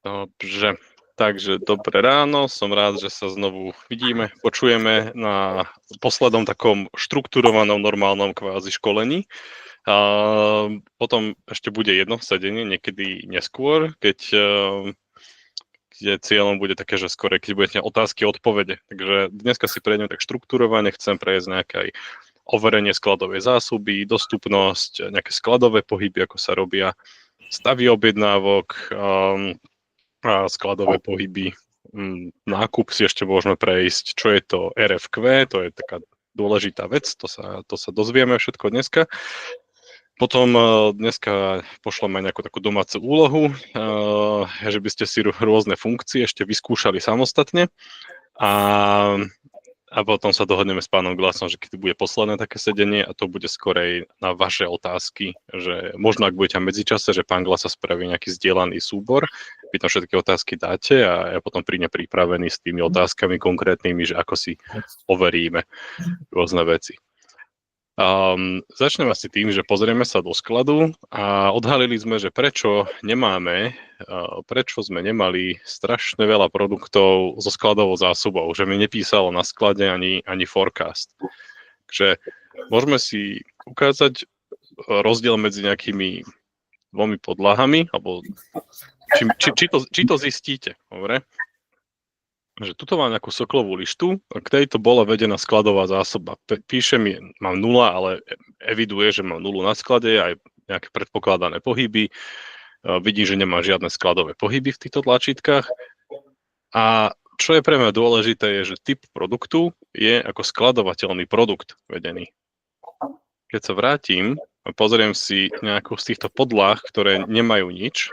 Dobre, takže dobré ráno, som rád, že sa znovu vidíme, počujeme na poslednom takom štrukturovanom normálnom kvázi školení. Potom ešte bude jedno sedenie niekedy neskôr, kde cieľom bude také, že skôr, keď budete otázky a odpovede. Takže dneska si prejdeme tak štrukturovane, chcem prejsť nejaké aj overenie skladovej zásoby, dostupnosť, nejaké skladové pohyby, ako sa robia, stavy objednávok, skladové pohyby, nákup si ešte môžeme prejsť, čo je to RFQ, to je taká dôležitá vec, to sa dozvieme všetko dneska. Potom dneska pošleme nejakú takú domácu úlohu, že by ste si rôzne funkcie ešte vyskúšali samostatne a potom sa dohodneme s pánom Glasom, že keď bude posledné také sedenie a to bude skorej na vaše otázky, že možno ak budete v medzičase, že pán Glas sa spraví nejaký zdieľaný súbor, vy tam všetky otázky dáte a ja potom prídem pripravený s tými otázkami konkrétnymi, že ako si overíme rôzne veci. Začneme asi tým, že pozrieme sa do skladu a odhalili sme, že prečo sme nemali strašne veľa produktov so skladovou zásobou, že mi nepísalo na sklade ani forecast. Takže môžeme si ukázať rozdiel medzi nejakými dvomi podlahami, alebo či to zistíte, dobre? Že tuto mám nejakú soklovú lištu, k tejto bola vedená skladová zásoba. Píše mi, mám 0, ale eviduje, že mám 0 na sklade, aj nejaké predpokladané pohyby. Vidí, že nemá žiadne skladové pohyby v týchto tlačítkach. A čo je pre mňa dôležité, je, že typ produktu je ako skladovateľný produkt vedený. Keď sa vrátim a pozriem si nejakú z týchto podlah, ktoré nemajú nič,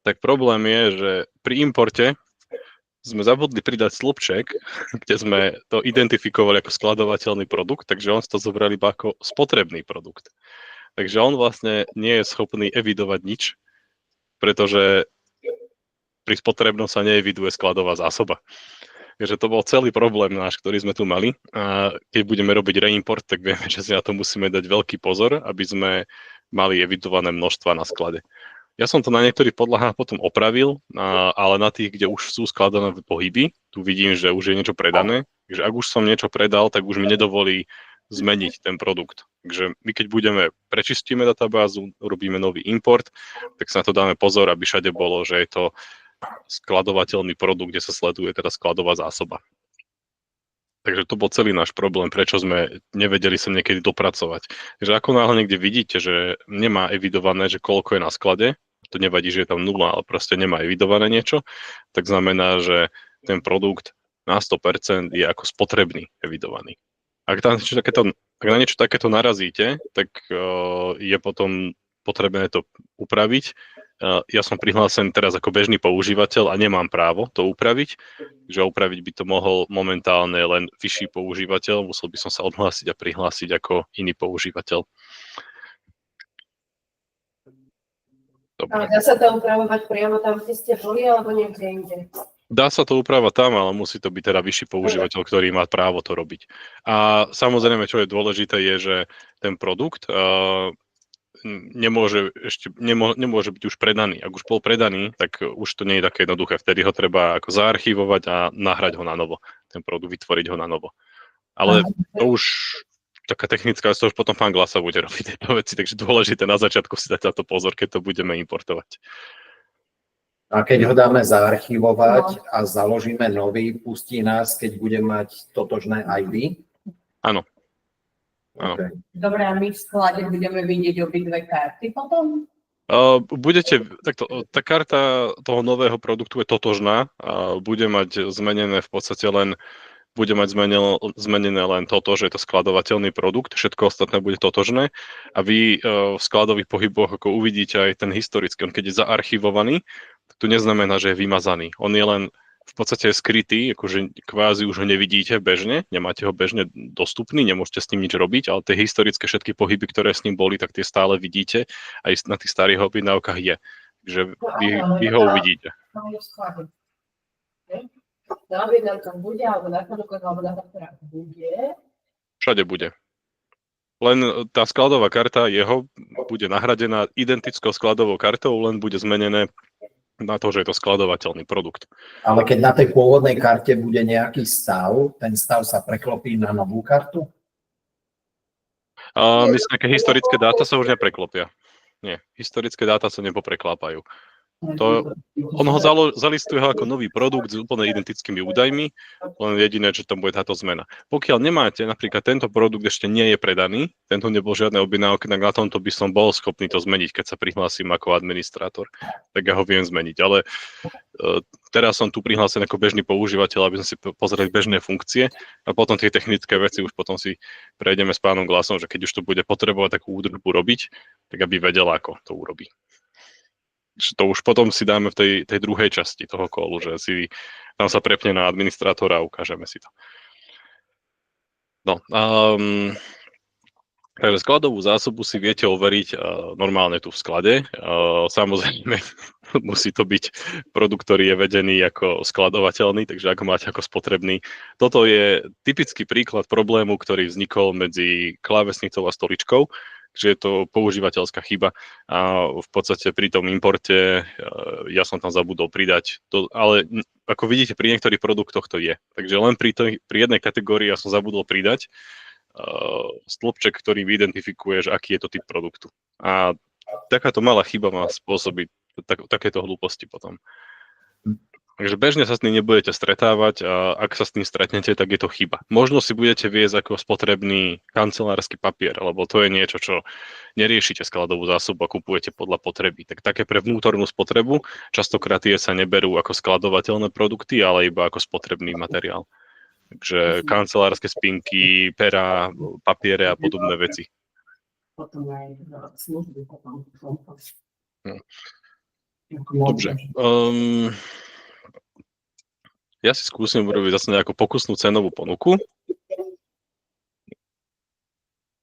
tak problém je, že pri importe sme zabudli pridať slupček, kde sme to identifikovali ako skladovateľný produkt, takže on to zobral iba ako spotrebný produkt. Takže on vlastne nie je schopný evidovať nič, pretože pri spotrebnom sa neeviduje skladová zásoba. Takže to bol celý problém náš, ktorý sme tu mali. A keď budeme robiť reimport, tak vieme, že si na to musíme dať veľký pozor, aby sme mali evidované množstva na sklade. Ja som to na niektorých podlahách potom opravil, ale na tých, kde už sú skladané pohyby, tu vidím, že už je niečo predané. Takže ak už som niečo predal, tak už mi nedovolí zmeniť ten produkt. Takže my keď prečistíme databázu, robíme nový import, tak sa na to dáme pozor, aby všade bolo, že je to skladovateľný produkt, kde sa sleduje teda skladová zásoba. Takže to bol celý náš problém, prečo sme nevedeli sa niekedy dopracovať. Takže ako náhle niekde vidíte, že nemá evidované, že koľko je na sklade, to nevadí, že je tam 0, ale proste nemá evidované niečo, tak znamená, že ten produkt na 100% je ako spotrebný evidovaný. Ak na niečo takéto narazíte, tak je potom potrebné to upraviť. Ja som prihlásený teraz ako bežný používateľ a nemám právo to upraviť, že upraviť by to mohol momentálne len vyšší používateľ, musel by som sa odhlásiť a prihlásiť ako iný používateľ. Dobre. A dá sa to upravovať priamo tam, kde ste boli, alebo niekde inde? Dá sa to upravovať tam, ale musí to byť teda vyšší používateľ, ktorý má právo to robiť. A samozrejme, čo je dôležité, je, že ten produkt nemôže byť už predaný. Ak už bol predaný, tak už to nie je také jednoduché. Vtedy ho treba ako zaarchivovať a nahrať ho na novo. Ten produkt, vytvoriť ho na novo. Ale to už taká technická, to už potom pán Glasa bude robiť tieto veci, takže dôležité na začiatku si dať na to pozor, keď to budeme importovať. A keď ho dáme zaarchivovať a založíme nový, pustí nás, keď bude mať totožné ID? Áno. Okay. Dobre, a my v sklade budeme vidieť obidve karty potom? Tá karta toho nového produktu je totožná a bude mať zmenené v podstate len zmenené len toto, že je to skladovateľný produkt, všetko ostatné bude totožné a vy v skladových pohyboch ako uvidíte aj ten historický, on keď je zaarchivovaný, to neznamená, že je vymazaný. On je len v podstate je skrytý, akože kvázi už ho nevidíte bežne, nemáte ho bežne dostupný, nemôžete s ním nič robiť, ale tie historické všetky pohyby, ktoré s ním boli, tak tie stále vidíte, aj na tých starých objednávkach je. Takže vy ho uvidíte. Na objednávkach bude, alebo na produktoch, alebo na faktorách bude? Všade bude. Len tá skladová karta jeho bude nahradená identickou skladovou kartou, len bude zmenené na to, že je to skladovateľný produkt. Ale keď na tej pôvodnej karte bude nejaký stav, ten stav sa preklopí na novú kartu? Myslím, že historické dáta sa už nepreklopia. Nie, historické dáta sa nepopreklápajú. On ho zalistuje ako nový produkt s úplne identickými údajmi, len jediné, že tam bude táto zmena. Pokiaľ nemáte, napríklad tento produkt ešte nie je predaný, tento nebol žiadne objednávky, tak na tomto by som bol schopný to zmeniť, keď sa prihlásim ako administrátor, tak ja ho viem zmeniť. Ale teraz som tu prihlásený ako bežný používateľ, aby som si pozrel bežné funkcie a potom tie technické veci už potom si prejdeme s pánom Glasom, že keď už to bude potrebovať takú údržbu robiť, tak aby vedel, ako to urobí. To už potom si dáme v tej druhej časti toho kolu, že si tam sa prepne na administrátora a ukážeme si to. No, takže skladovú zásobu si viete overiť normálne tu v sklade. Samozrejme, musí to byť produkt, ktorý je vedený ako skladovateľný, takže ako máte ako spotrebný. Toto je typický príklad problému, ktorý vznikol medzi klávesnicou a stoličkou, že je to používateľská chyba a v podstate pri tom importe ja som tam zabudol pridať to, ale ako vidíte pri niektorých produktoch to je. Takže len pri jednej kategórii ja som zabudol pridať stĺpček, ktorý identifikuje, že aký je to typ produktu. A takáto malá chyba má spôsobiť takéto hlúposti potom. Takže bežne sa s tým nebudete stretávať a ak sa s tým stretnete, tak je to chyba. Možno si budete viesť ako spotrebný kancelársky papier, lebo to je niečo, čo neriešite skladovú zásobu a kupujete podľa potreby. Tak také pre vnútornú spotrebu, častokrát tie sa neberú ako skladovateľné produkty, ale iba ako spotrebný materiál. Takže kancelárske spinky, pera, papiere a podobné veci. Dobre. Ja si skúsim urobiť zase nejakú pokusnú cenovú ponuku.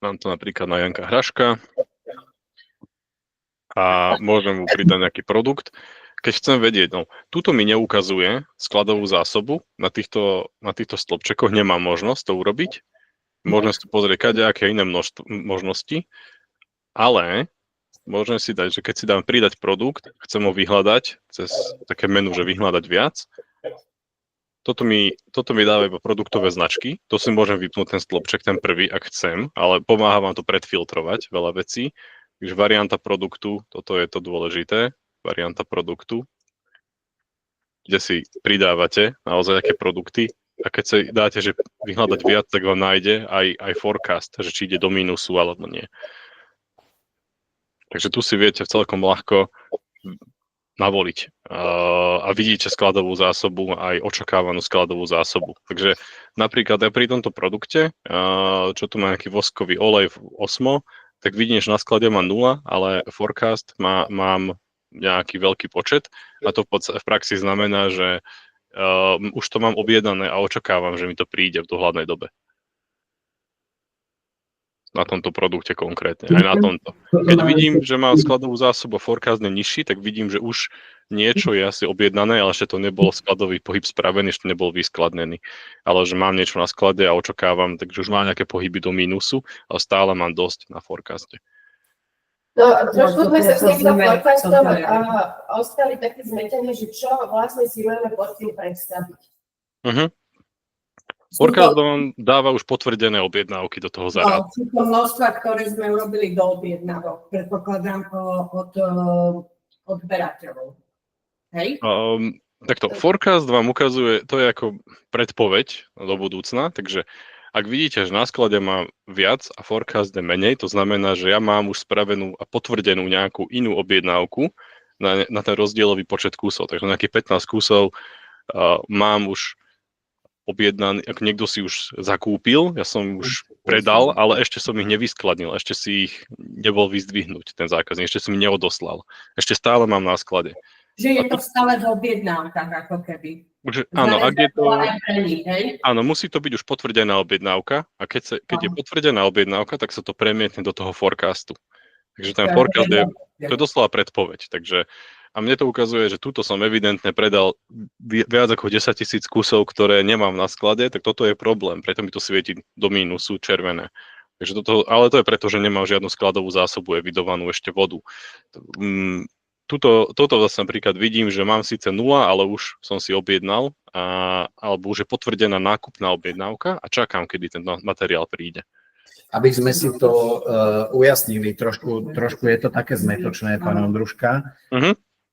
Mám to napríklad na Janka Hraška a môžem mu pridať nejaký produkt. Keď chcem vedieť, no, tuto mi neukazuje skladovú zásobu, na týchto stĺpčekoch nemám možnosť to urobiť. Môžem si pozrieť kadejaké iné možnosti, ale môžem si dať, že keď si dám pridať produkt, chcem ho vyhľadať cez také menu, že vyhľadať viac. Toto mi dáva iba produktové značky, to si môžem vypnúť ten stĺpček, ten prvý, ak chcem, ale pomáha vám to predfiltrovať veľa vecí. Takže varianta produktu, toto je to dôležité, varianta produktu, kde si pridávate naozaj aké produkty a keď sa dáte, že vyhľadať viac, tak vám nájde aj forecast, že či ide do mínusu alebo nie. Takže tu si viete celkom ľahko navoliť a vidíte skladovú zásobu aj očakávanú skladovú zásobu. Takže napríklad aj pri tomto produkte, čo tu má nejaký voskový olej v Osmo, tak vidím, že na sklade má 0, ale forecast mám nejaký veľký počet a to v praxi znamená, že už to mám objednané a očakávam, že mi to príde v dohľadnej dobe. Na tomto produkte konkrétne, aj na tomto. Keď vidím, že mám skladovú zásobu a forecast je nižší, tak vidím, že už niečo je asi objednané, ale ešte to nebol skladový pohyb spravený, ešte nebol vyskladnený. Ale že mám niečo na sklade a očakávam, takže už mám nejaké pohyby do mínusu, ale stále mám dosť na forecaste. No, trošku sme sa s týmto forecastom ostali také zmetenie, že čo vlastne si máme pod tým predstaviť. Forecast vám dáva už potvrdené objednávky do toho zarádu. Sú to množstva, ktoré sme urobili do objednávok, predpokladám od odberateľov. Hej? Takto, forecast vám ukazuje, to je ako predpoveď do budúcna, takže ak vidíte, že na sklade má viac a forecast je menej, to znamená, že ja mám už spravenú a potvrdenú nejakú inú objednávku na ten rozdielový počet kusov. Takže nejakých 15 kusov mám už objednaný, ak niekto si už zakúpil, ja som už predal, ale ešte som ich nevyskladnil, ešte si ich nebol vyzdvihnúť, ten zákazník, ešte som ich neodoslal. Ešte stále mám na sklade. Že je to stále v objednávkach, ako keby. Áno, ak je to... Áno, musí to byť už potvrdená objednávka a keď je potvrdená objednávka, tak sa to premietne do toho forecastu. Takže ten forecast to je doslova predpoveď, takže a mne to ukazuje, že túto som evidentne predal viac ako 10 000 kusov, ktoré nemám na sklade, tak toto je problém, preto mi to svieti do mínusu červené. Takže ale to je preto, že nemám žiadnu skladovú zásobu evidovanú ešte vodu. toto zase napríklad vidím, že mám síce 0, ale už som si objednal, alebo už je potvrdená nákupná objednávka a čakám, kedy ten materiál príde. Aby sme si to ujasnili, trošku je to také zmetočné, pán Ondruška.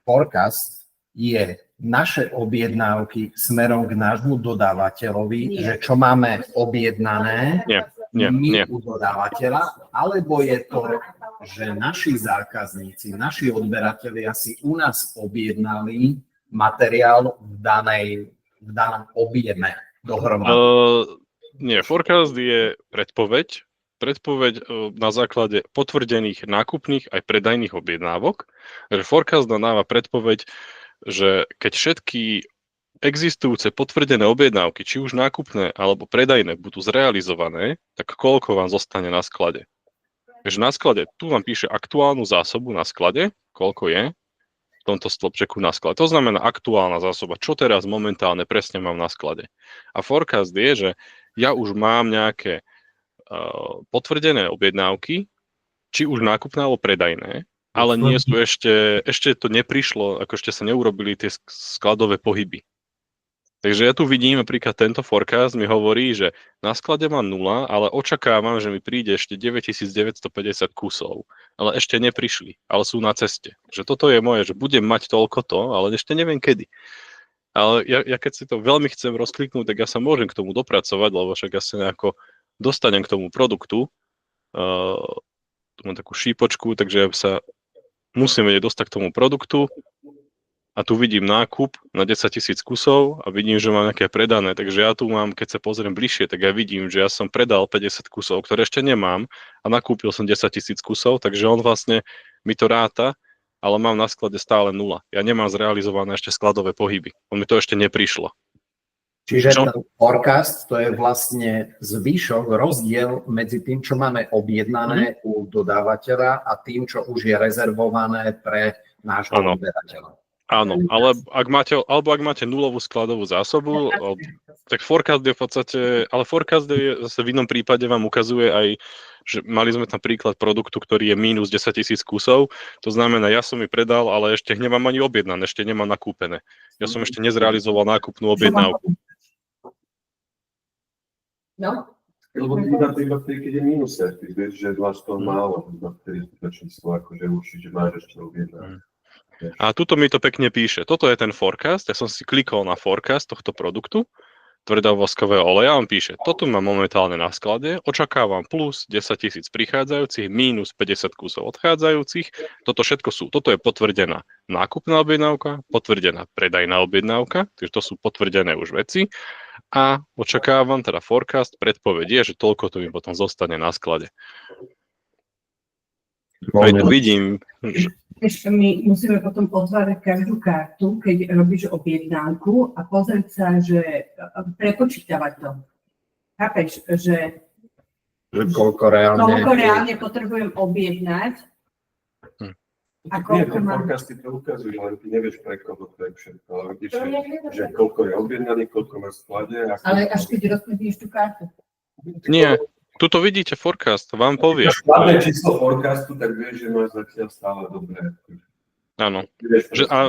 Forecast je naše objednávky smerom k nášmu dodávateľovi, že čo máme objednané my u dodávateľa, alebo je to, že naši zákazníci, naši odberatelia si u nás objednali materiál v danom objeme dohromady. Nie, forecast je predpoveď na základe potvrdených nákupných aj predajných objednávok. Takže forecast dáva predpoveď, že keď všetky existujúce potvrdené objednávky, či už nákupné alebo predajné, budú zrealizované, tak koľko vám zostane na sklade. Takže na sklade, tu vám píše aktuálnu zásobu na sklade, koľko je v tomto stĺpčeku na sklade. To znamená aktuálna zásoba, čo teraz momentálne presne mám na sklade. A forecast je, že ja už mám nejaké potvrdené objednávky, či už nákupné alebo predajné, ale nie sú ešte to neprišlo, ako ešte sa neurobili tie skladové pohyby. Takže ja tu vidím, napríklad tento forecast mi hovorí, že na sklade mám 0, ale očakávam, že mi príde ešte 9950 kusov, ale ešte neprišli, ale sú na ceste. Že toto je moje, že budem mať toľko, ale ešte neviem kedy. Ale ja keď si to veľmi chcem rozkliknúť, tak ja sa môžem k tomu dopracovať, lebo však ja sa nejako dostanem k tomu produktu. Tu mám takú šípočku, takže ja sa musím vedieť dostať k tomu produktu. A tu vidím nákup na 10 000 kusov a vidím, že mám nejaké predané. Takže ja tu mám, keď sa pozriem bližšie, tak ja vidím, že ja som predal 50 kusov, ktoré ešte nemám a nakúpil som 10 000 kusov, takže on vlastne mi to ráta, ale mám na sklade stále 0. Ja nemám zrealizované ešte skladové pohyby. On mi to ešte neprišlo. Čiže ten forecast, to je vlastne zvýšok, rozdiel medzi tým, čo máme objednané u dodávateľa a tým, čo už je rezervované pre nášho odberateľa. Áno, ale ak máte nulovú skladovú zásobu, tak forecast je v podstate, ale forecast je zase v inom prípade vám ukazuje aj, že mali sme tam príklad produktu, ktorý je minus 10 000 kusov, to znamená, ja som mi predal, ale ešte nemám ani objednané, ešte nemám nakúpené. Ja som ešte nezrealizoval nákupnú objednávku. No. Lebo ty iba vtedy, keď je minuse, ty vieš, že máš toho málo, iba vtedy to číslo, akože určite máš ešte objednané. A tuto mi to pekne píše. Toto je ten forecast. Ja som si klikol na forecast tohto produktu, tvrdovoskového oleja. On píše, toto mám momentálne na sklade, očakávam plus 10 000 prichádzajúcich, minus 50 kusov odchádzajúcich. Toto je potvrdená nákupná objednávka, potvrdená predajná objednávka, takže to sú potvrdené už veci. A očakávam teda forecast, predpovedie, že toľko to mi potom zostane na sklade. Aj tu vidím, že My musíme potom otvárať každú kartu, keď robíš objednávku a pozrieť sa, že prepočítavať to. Chápeš, že koľko reálne potrebujem objednať a Nie, koľko ten mám... forecasty to ukazujú, ale ty nevieš pre koho to je všetko. Ale vidíš, že koľko je objednaný, koľko má v sklade. Ale až keď rozpredíš tú kartu. nie. Tuto vidíte forecast, vám povie. Hlavné číslo forecastu, tak vieš, že máš zatiaľ stále dobré. Áno.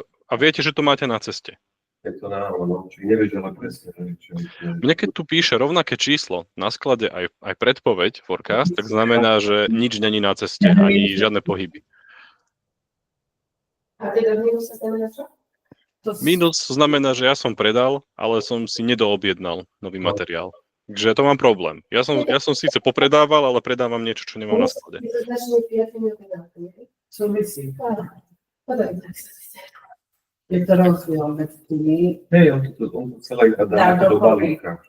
A viete, že to máte na ceste. Je to náhodou, čiže nevieš, ale presne. Mne keď tu píše rovnaké číslo na sklade aj predpoveď forecast, tak znamená, že nič není na ceste, ani žiadne pohyby. A teda minus sa znamená čo? Minus znamená, že ja som predal, ale som si nedoobjednal nový materiál. Takže to mám problém. Ja som síce popredával, ale predávam niečo, čo nemám na sklade. Súvisí. Je to rozdiel medzi tými. Hej, on to celé dá do balíka.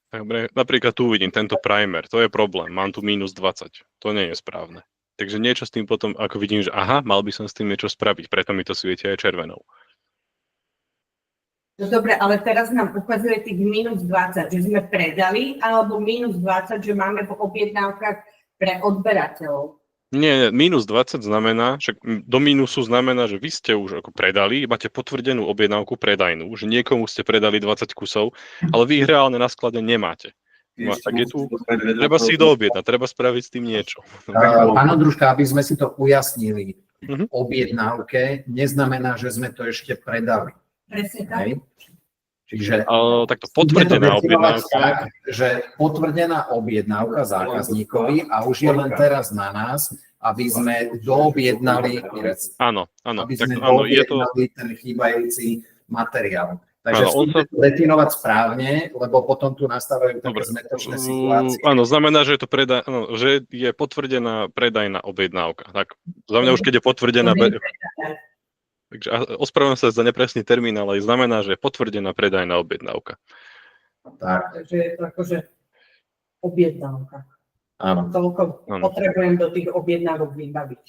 Dobre, napríklad tu vidím tento primer, to je problém, mám tu minus 20, to nie je správne. Takže niečo s tým potom, ako vidím, že aha, mal by som s tým niečo spraviť, preto mi to svieti aj červenou. Dobre, ale teraz nám ukazuje tých minus 20, že sme predali, alebo minus 20, že máme v objednávkach pre odberateľov. Nie, minus 20 znamená, však do minusu znamená, že vy ste už ako predali, máte potvrdenú objednávku predajnú, že niekomu ste predali 20 kusov, ale vy ich reálne na sklade nemáte. No, tak je tu, treba si doobjednať, treba spraviť s tým niečo. Pán Ondruška, aby sme si to ujasnili, Mhm. objednávke neznamená, že sme to ešte predali. Presne tak. Hej? Čiže Takto potvrdená je to definovať objednávka. tak, že potvrdená objednávka zákazníkovi a už je len teraz na nás, aby sme doobjednali, Áno, aby tak sme áno, je to... doobjednali ten chýbajúci materiál. Takže Áno, on skúste to definovať správne, lebo potom tu nastávajú také Dobre. zmetočné situácie. Áno, znamená, že je to že je potvrdená predajná objednávka. Tak, za mňa už keď je potvrdená... Takže ospravedlňujem sa za nepresný termín, ale znamená, že je potvrdená predajná objednávka. Tak, Takže je to akože objednávka. áno, Toľko Áno. potrebujem do tých objednávok vybaviť.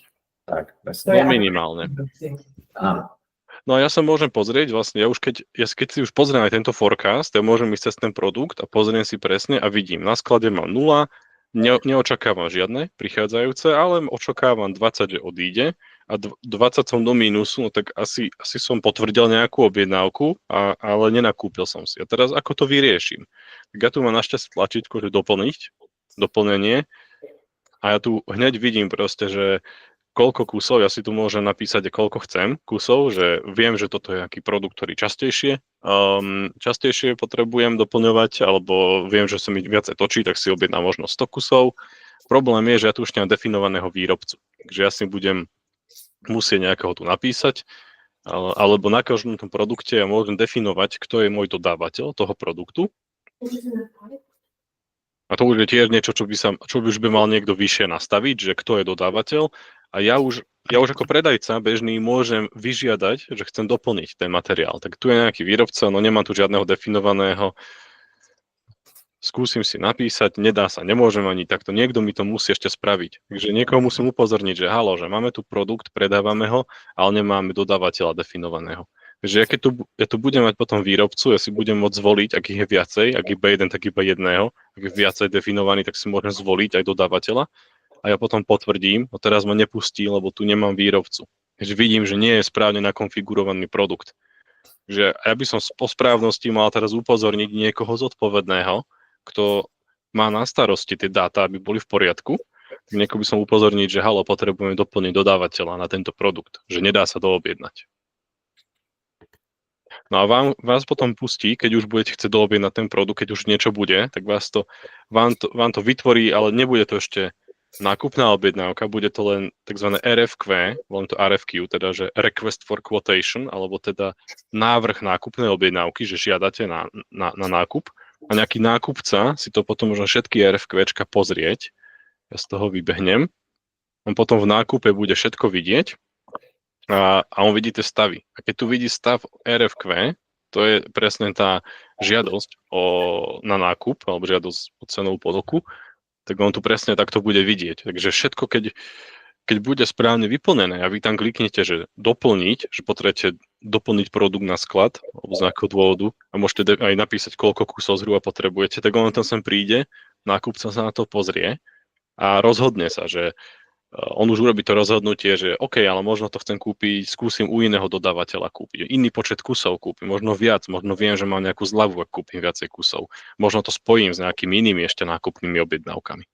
tak, To presne. je No minimálne. Áno. No a ja sa môžem pozrieť vlastne, keď si už pozriem aj tento forecast, ja môžem ísť cez ten produkt a pozriem si presne a vidím, na sklade mám 0, neočakávam žiadne prichádzajúce, ale očakávam 20, že odíde a 20 som do mínusu, no tak asi som potvrdil nejakú objednávku, ale nenakúpil som si. A teraz ako to vyrieším? Tak ja tu mám našťastie tlačítko, že doplnenie a ja tu hneď vidím proste, že koľko kusov, ja si tu môžem napísať, koľko chcem kusov, že viem, že toto je nejaký produkt, ktorý častejšie potrebujem doplňovať, alebo viem, že sa mi viacej točí, tak si objednám možno 100 kusov. Problém je, že ja tu už nemám definovaného výrobcu, takže ja si budem musieť nejakého tu napísať, alebo na každom tom produkte ja môžem definovať, kto je môj dodávateľ toho produktu. A to už je tiež niečo, čo by už mal niekto vyššie nastaviť, že kto je dodávateľ. A ja už ako predajca bežný môžem vyžiadať, že chcem doplniť ten materiál. Tak tu je nejaký výrobca, no nemám tu žiadneho definovaného. Skúsim si napísať, nedá sa, nemôžem ani takto. Niekto mi to musí ešte spraviť. Takže niekoho musím upozorniť, že halo, že máme tu produkt, predávame ho, ale nemáme dodávateľa definovaného. Takže ja tu budem mať potom výrobcu, ja si budem môcť zvoliť, ak ich je viacej, ak iba jeden, tak iba jedného. Ak je viacej definovaný, tak si môžem zvoliť aj dodávateľa. A ja potom potvrdím, no teraz ma nepustí, lebo tu nemám výrobcu. Takže vidím, že nie je správne nakonfigurovaný produkt. Že ja by som po správnosti mal teraz upozorniť niekoho zodpovedného, kto má na starosti tie dáta, aby boli v poriadku. Tak niekoho by som upozorniť, že halo, potrebujeme doplniť dodávateľa na tento produkt, že nedá sa doobjednať. No a vás potom pustí, keď už budete chcieť doobjednať ten produkt, keď už niečo bude, tak vám to vytvorí, ale nebude to ešte nákupná objednávka, bude to len tzv. RFQ, volám to RFQ, teda že Request for Quotation, alebo teda návrh nákupnej objednávky, že žiadate na nákup a nejaký nákupca si to potom možno všetky RFQčka pozrieť, ja z toho vybehnem, on potom v nákupe bude všetko vidieť a on vidí tie stavy. A keď tu vidí stav RFQ, to je presne tá žiadosť na nákup, alebo žiadosť o cenovú ponuku, tak on tu presne takto bude vidieť. Takže všetko, keď bude správne vyplnené a vy tam kliknete, že doplniť, že potrebujete doplniť produkt na sklad z nejakého dôvodu a môžete aj napísať, koľko kusov zhruba potrebujete, tak on tam sem príde, nákupca sa na to pozrie a rozhodne sa, že on už urobí to rozhodnutie, že OK, ale možno to chcem kúpiť, skúsim u iného dodávateľa kúpiť. Iný počet kusov kúpim, možno viac, možno viem, že mám nejakú zľavu, ak kúpim viacej kusov. Možno to spojím s nejakými inými ešte nákupnými objednávkami.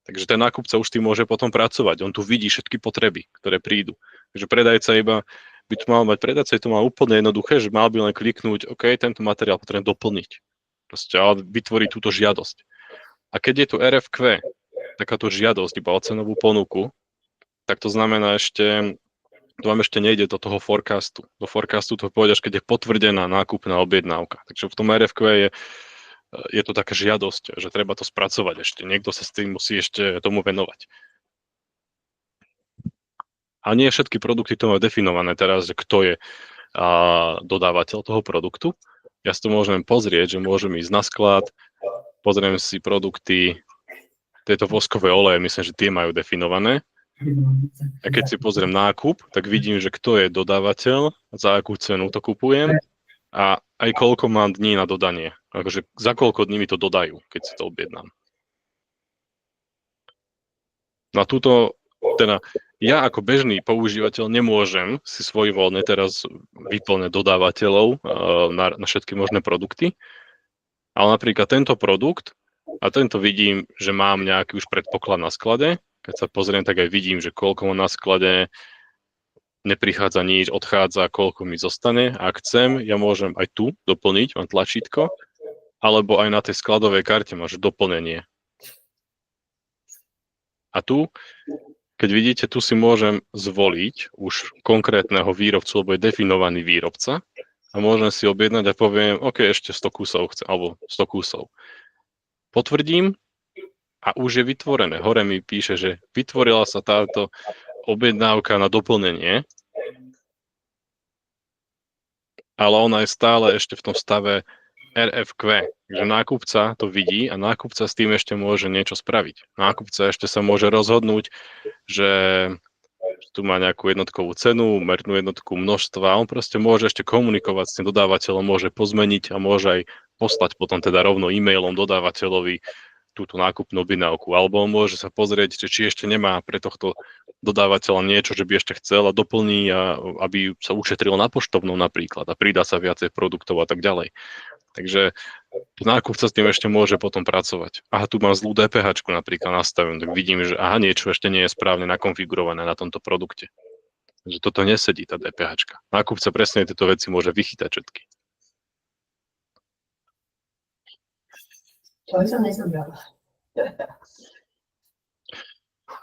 Takže ten nákupca už tým môže potom pracovať. On tu vidí všetky potreby, ktoré prídu. Takže predajca by tu mal mať, predajca je to mal úplne jednoduché, že mal by len kliknúť, OK, tento materiál potrebujem doplniť. Proste, ale vytvoriť túto žiadosť. A keď je tu RFQ, takáto žiadosť iba o cenovú ponuku, tak to znamená to vám ešte nejde do toho forecastu. Do forecastu to pôjdeš, keď je potvrdená nákupná objednávka. Takže v tom RFQ je to taká žiadosť, že treba to spracovať ešte. Niekto sa s tým musí ešte tomu venovať. A nie všetky produkty to majú definované teraz, že kto je dodávateľ toho produktu. Ja si to môžem pozrieť, že môžem ísť na sklad, pozriem si produkty, tieto voskové oleje, myslím, že tie majú definované. A keď si pozriem nákup, tak vidím, že kto je dodávateľ, za akú cenu to kupujem a aj koľko mám dní na dodanie. Akože za koľko dní mi to dodajú, keď si to objednám. Na túto, teda ja ako bežný používateľ nemôžem si svojvoľne teraz vyplňať dodávateľov na všetky možné produkty, ale napríklad tento produkt a tento vidím, že mám nejaký už predpoklad na sklade. Keď sa pozriem, tak aj vidím, že koľko mám na sklade, neprichádza nič, odchádza, koľko mi zostane. Ak chcem, ja môžem aj tu doplniť, mám tlačítko, alebo aj na tej skladovej karte máš doplnenie. A tu, keď vidíte, tu si môžem zvoliť už konkrétneho výrobcu, lebo je definovaný výrobca a môžem si objednať a poviem, OK, ešte 100 kusov chcem, alebo 100 kusov. Potvrdím a už je vytvorené. Hore mi píše, že vytvorila sa táto objednávka na doplnenie, ale ona je stále ešte v tom stave RFQ, že nákupca to vidí a nákupca s tým ešte môže niečo spraviť. Nákupca ešte sa môže rozhodnúť, že tu má nejakú jednotkovú cenu, mernú jednotku množstva a on proste môže ešte komunikovať s tým dodávateľom, môže pozmeniť a môže aj poslať potom teda rovno e-mailom dodávateľovi túto nákupnú objednávku. Alebo on môže sa pozrieť, či ešte nemá pre tohto dodávateľa niečo, že by ešte chcel a doplní, aby sa ušetrilo na poštovnom napríklad a pridá sa viacej produktov a tak ďalej. Takže nákupca s tým ešte môže potom pracovať. Aha, tu mám zlú DPH napríklad nastavenú, tak vidím, že aha, niečo ešte nie je správne nakonfigurované na tomto produkte. Že toto nesedí, tá DPH. Nákupca presne tieto veci môže vychytať všetky. To som nezobrala.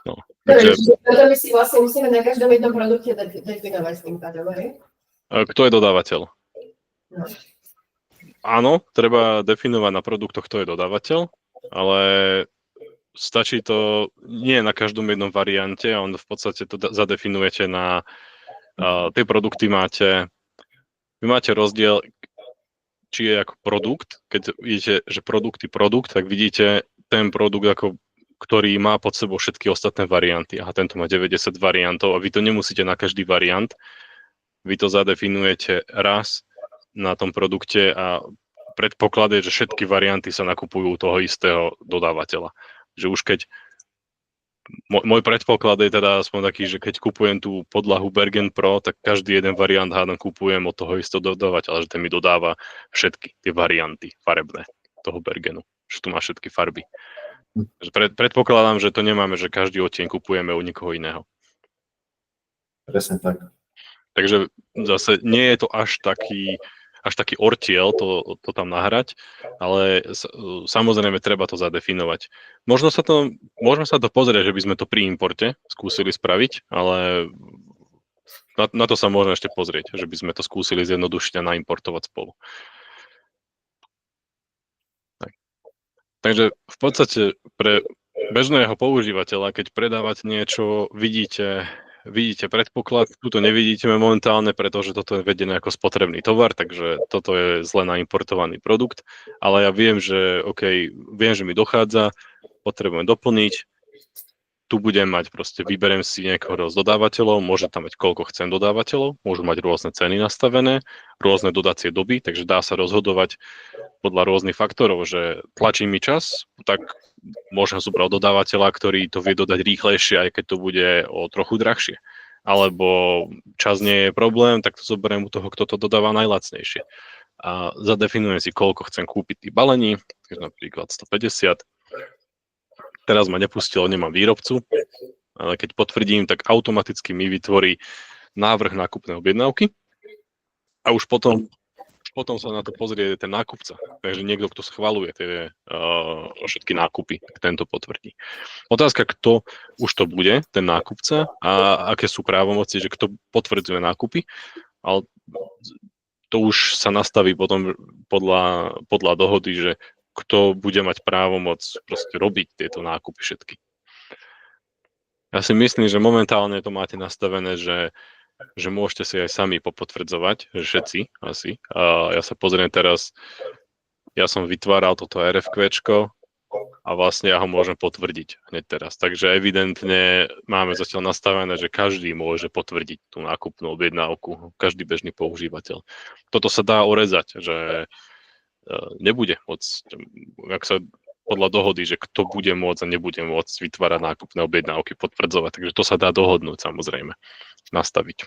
No, takže... Toto my si vlastne musíme na každom jednom produkte definovať s tým pádom, hej? Kto je dodávateľ? No. Áno, treba definovať na produktoch, kto je dodávateľ, ale stačí to nie na každom jednom variante, a on v podstate to zadefinujete na tie produkty vy máte rozdiel, či je ako produkt, keď vidíte, že produkt, tak vidíte ten produkt, ktorý má pod sebou všetky ostatné varianty. Aha, tento má 90 variantov a vy to nemusíte na každý variant, vy to zadefinujete raz na tom produkte a predpoklad je, že všetky varianty sa nakupujú u toho istého dodávateľa. Že už keď môj predpoklad je teda aspoň taký, že keď kupujem tú podlahu Bergen Pro, tak každý jeden variant hádam kupujem od toho istého dodávateľa, že ten mi dodáva všetky tie varianty farebné toho Bergenu, že tu má všetky farby. Predpokladám, že to nemáme, že každý odtieň kupujeme u nikoho iného. Presne tak. Takže zase nie je to až taký ortiel to tam nahrať, ale samozrejme treba to zadefinovať. Môžeme sa to pozrieť, že by sme to pri importe skúsili spraviť, ale na to sa môžeme ešte pozrieť, že by sme to skúsili zjednodušiť a naimportovať spolu. Tak. Takže v podstate pre bežného používateľa, keď predávať niečo, vidíte predpoklad, tu to nevidíte momentálne, pretože toto je vedené ako spotrebný tovar, takže toto je zle naimportovaný produkt, ale ja viem, že mi dochádza, potrebujem doplniť, tu budem mať vyberiem si niekoho z dodávateľov, môžem tam mať koľko chcem dodávateľov, môžu mať rôzne ceny nastavené, rôzne dodacie doby, takže dá sa rozhodovať podľa rôznych faktorov, že tlačí mi čas, tak môžem zobrať dodávateľa, ktorý to vie dodať rýchlejšie, aj keď to bude o trochu drahšie. Alebo čas nie je problém, tak to zoberiem u toho, kto to dodáva najlacnejšie. A zadefinujem si, koľko chcem kúpiť tých balení, napríklad 150. Teraz ma nepustilo, nemám výrobcu, ale keď potvrdím, tak automaticky mi vytvorí návrh nákupnej objednávky a už potom sa na to pozrie ten nákupca. Takže niekto, kto schvaľuje tie všetky nákupy, tento potvrdí. Otázka, kto už to bude, ten nákupca, a aké sú právomoci, že kto potvrdzuje nákupy, ale to už sa nastaví potom podľa dohody, že kto bude mať právomoc robiť tieto nákupy všetky. Ja si myslím, že momentálne to máte nastavené, že môžete si aj sami popotvrdzovať, že všetci asi. Ja sa pozriem teraz, ja som vytváral toto RFQčko a vlastne ja ho môžem potvrdiť hneď teraz. Takže evidentne máme zatiaľ nastavené, že každý môže potvrdiť tú nákupnú objednávku, každý bežný používateľ. Toto sa dá orezať, že nebude môcť, ak sa podľa dohody, že kto bude môcť a nebude môcť vytvárať nákupné objednávky, potvrdzovať. Takže to sa dá dohodnúť samozrejme, nastaviť.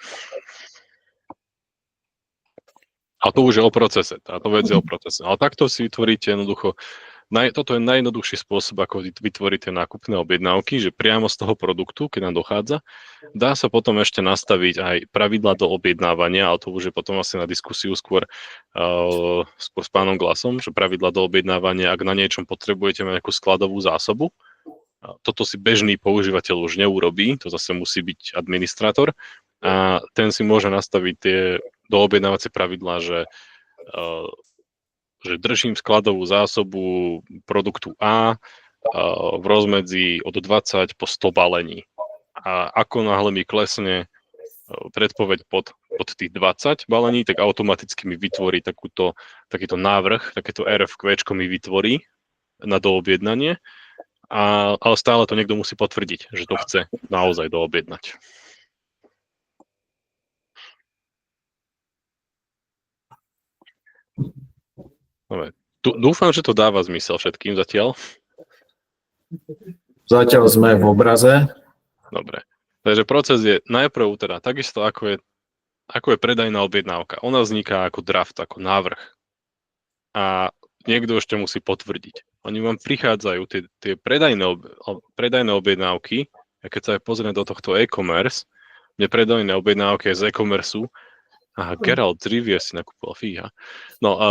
A to už je o procese, táto vec je o procese. Ale takto si vytvoríte jednoducho Toto je najjednoduchší spôsob, ako vytvoriť tie nákupné objednávky, že priamo z toho produktu, keď nám dochádza, dá sa potom ešte nastaviť aj pravidlá do objednávania, ale to už je potom asi na diskusiu skôr s pánom Glasom, že pravidlá do objednávania, ak na niečom potrebujete mať nejakú skladovú zásobu, toto si bežný používateľ už neurobí, to zase musí byť administrátor a ten si môže nastaviť tie doobjednávacie pravidlá, že držím skladovú zásobu produktu A v rozmedzi od 20 po 100 balení. A ako náhle mi klesne predpoveď pod tých 20 balení, tak automaticky mi vytvorí takýto návrh, takéto RFQ mi vytvorí na doobjednanie, ale stále to niekto musí potvrdiť, že to chce naozaj doobjednať. Dobre. Dúfam, že to dáva zmysel všetkým zatiaľ. Zatiaľ sme v obraze. Dobre. Takže proces je najprv teda takisto, ako je predajná objednávka. Ona vzniká ako draft, ako návrh. A niekto ešte musí potvrdiť. Oni vám prichádzajú, tie predajné objednávky, a keď sa aj pozriem do tohto e-commerce, mne predajné objednávky z e-commerceu, Geralt Rivia si nakúpil, fíha. No a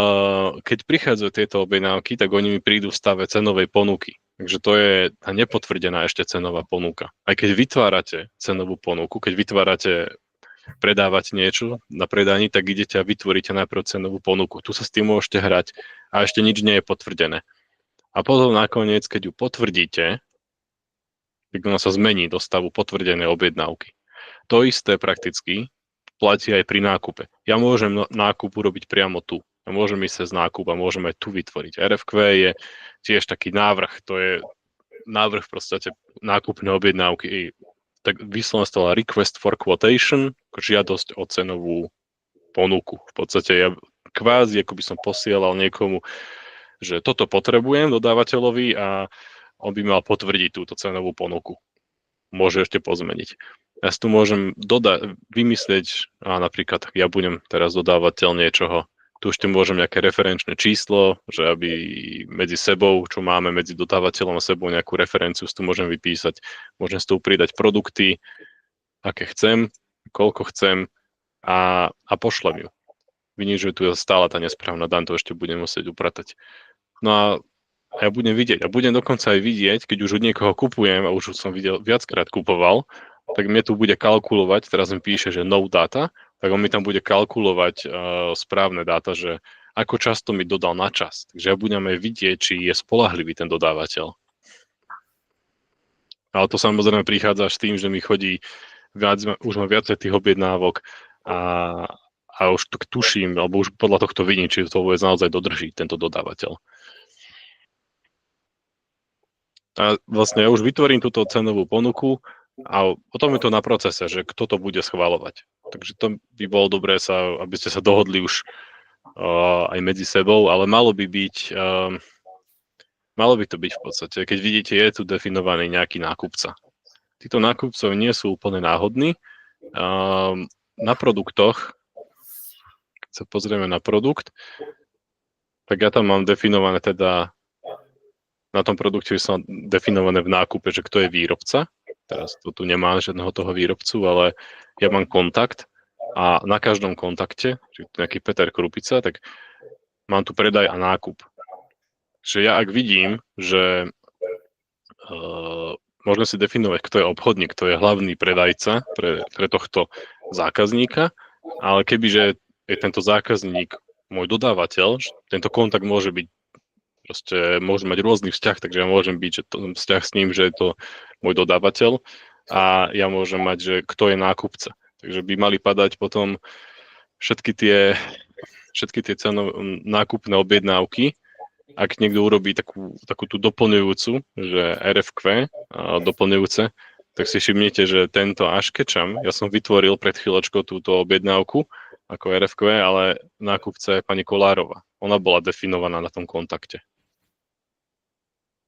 keď prichádzajú tieto objednávky, tak oni mi prídu v stave cenovej ponuky. Takže to je tá nepotvrdená ešte cenová ponuka. Aj keď vytvárate cenovú ponuku, keď predávate niečo na predajni, tak idete a vytvoríte najprv cenovú ponuku. Tu sa s tým môžete hrať a ešte nič nie je potvrdené. A potom nakoniec, keď ju potvrdíte, tak ona sa zmení do stavu potvrdenej objednávky. To isté prakticky platí aj pri nákupe. Ja môžem nákup urobiť priamo tu. Ja môžem ísť cez nákup a môžem aj tu vytvoriť. RFQ je tiež taký návrh. To je návrh v podstate nákupnej objednávky. Tak vyslovene stala request for quotation, žiadosť o cenovú ponuku. V podstate ja kvázi, ako by som posielal niekomu, že toto potrebujem dodávateľovi a on by mal potvrdiť túto cenovú ponuku. Môže ešte pozmeniť. Ja si tu môžem vymyslieť, napríklad ja budem teraz dodávateľ niečoho, tu ešte môžem nejaké referenčné číslo, že aby medzi sebou, čo máme medzi dodávateľom a sebou nejakú referenciu, tu môžem vypísať, môžem si tu pridať produkty, aké chcem, koľko chcem a pošlem ju. Vidím, že tu je stále tá nesprávna daň, to ešte budem musieť upratať. No a ja budem vidieť, a budem dokonca aj vidieť, keď už od niekoho kupujem, a už som videl, viackrát kupoval, tak mne tu bude kalkulovať, teraz mi píše, že no data, tak on mi tam bude kalkulovať správne dáta, že ako často mi dodal na čas. Takže ja budem aj vidieť, či je spoľahlivý ten dodávateľ. Ale to samozrejme prichádza s tým, že mi chodí už mám viacej tých objednávok a už to tuším, alebo už podľa tohto vidím, či to vôbec naozaj dodrží tento dodávateľ. A vlastne ja už vytvorím túto cenovú ponuku a potom je to na procese, že kto to bude schvaľovať. Takže to by bolo dobré, aby ste sa dohodli už aj medzi sebou, ale malo by to byť v podstate, keď vidíte, je tu definovaný nejaký nákupca. Títo nákupcov nie sú úplne náhodní. Na produktoch, keď sa pozrieme na produkt, tak ja tam mám definované teda na tom produkte sú definované v nákupe, že kto je výrobca. Teraz to tu nemám žiadneho toho výrobcu, ale ja mám kontakt a na každom kontakte, čiže nejaký Peter Krupica, tak mám tu predaj a nákup. Čiže ja ak vidím, že môžeme si definovať, kto je obchodník, kto je hlavný predajca pre tohto zákazníka, ale kebyže je tento zákazník môj dodávateľ, tento kontakt môže byť môže mať rôzny vzťah, takže ja môžem byť, že to vzťah s ním, že je to môj dodávateľ a ja môžem mať, že kto je nákupca. Takže by mali padať potom všetky tie nákupné objednávky. Ak niekto urobí takú tú doplňujúcu, že RFQ doplňujúce, tak si všimnete, že tento Ashkecham, ja som vytvoril pred chvíľočkou túto objednávku ako RFQ, ale nákupca je pani Kolárova. Ona bola definovaná na tom kontakte.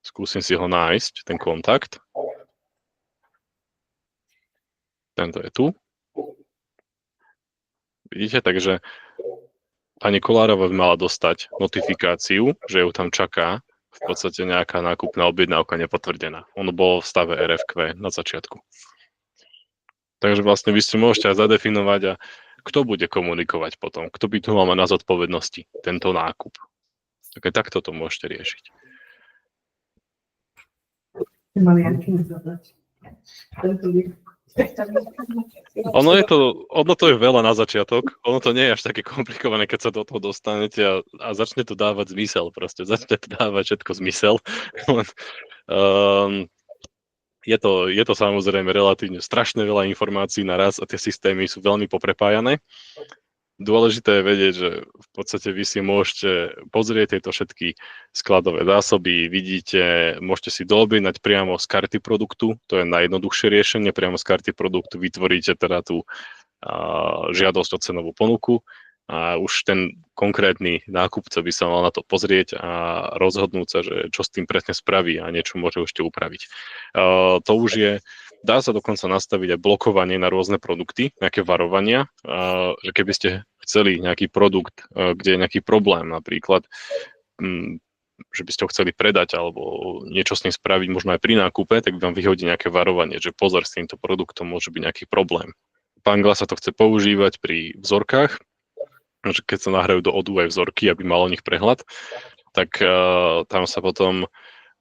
Skúsim si ho nájsť, ten kontakt. Tento je tu. Vidíte, takže pani Kolárova by mala dostať notifikáciu, že ju tam čaká v podstate nejaká nákupná objednávka nepotvrdená. Ono bolo v stave RFQ na začiatku. Takže vlastne vy si môžete aj zadefinovať, a kto bude komunikovať potom, kto by tu mal na zodpovednosti tento nákup. Tak aj takto to môžete riešiť. Ono to je veľa na začiatok, ono to nie je až také komplikované, keď sa do toho dostanete a začne to dávať zmysel, proste začne to dávať všetko zmysel. Je to samozrejme relatívne strašne veľa informácií naraz a tie systémy sú veľmi poprepájané. Dôležité je vedieť, že v podstate vy si môžete pozrieť tieto všetky skladové zásoby, môžete si doobjednať priamo z karty produktu, to je najjednoduchšie riešenie, priamo z karty produktu vytvoríte teda tú žiadosť o cenovú ponuku a už ten konkrétny nákupca by sa mal na to pozrieť a rozhodnúť sa, že čo s tým presne spraví a niečo môže ešte upraviť. To už je, dá sa dokonca nastaviť aj blokovanie na rôzne produkty, nejaké varovania, že keby ste chceli nejaký produkt, kde je nejaký problém napríklad, že by ste ho chceli predať alebo niečo s ním spraviť, možno aj pri nákupe, tak vám vyhodí nejaké varovanie, že pozor, s týmto produktom môže byť nejaký problém. Pangla sa to chce používať pri vzorkách, že keď sa nahrajú do odu aj vzorky, aby mal o nich prehľad, tak tam sa potom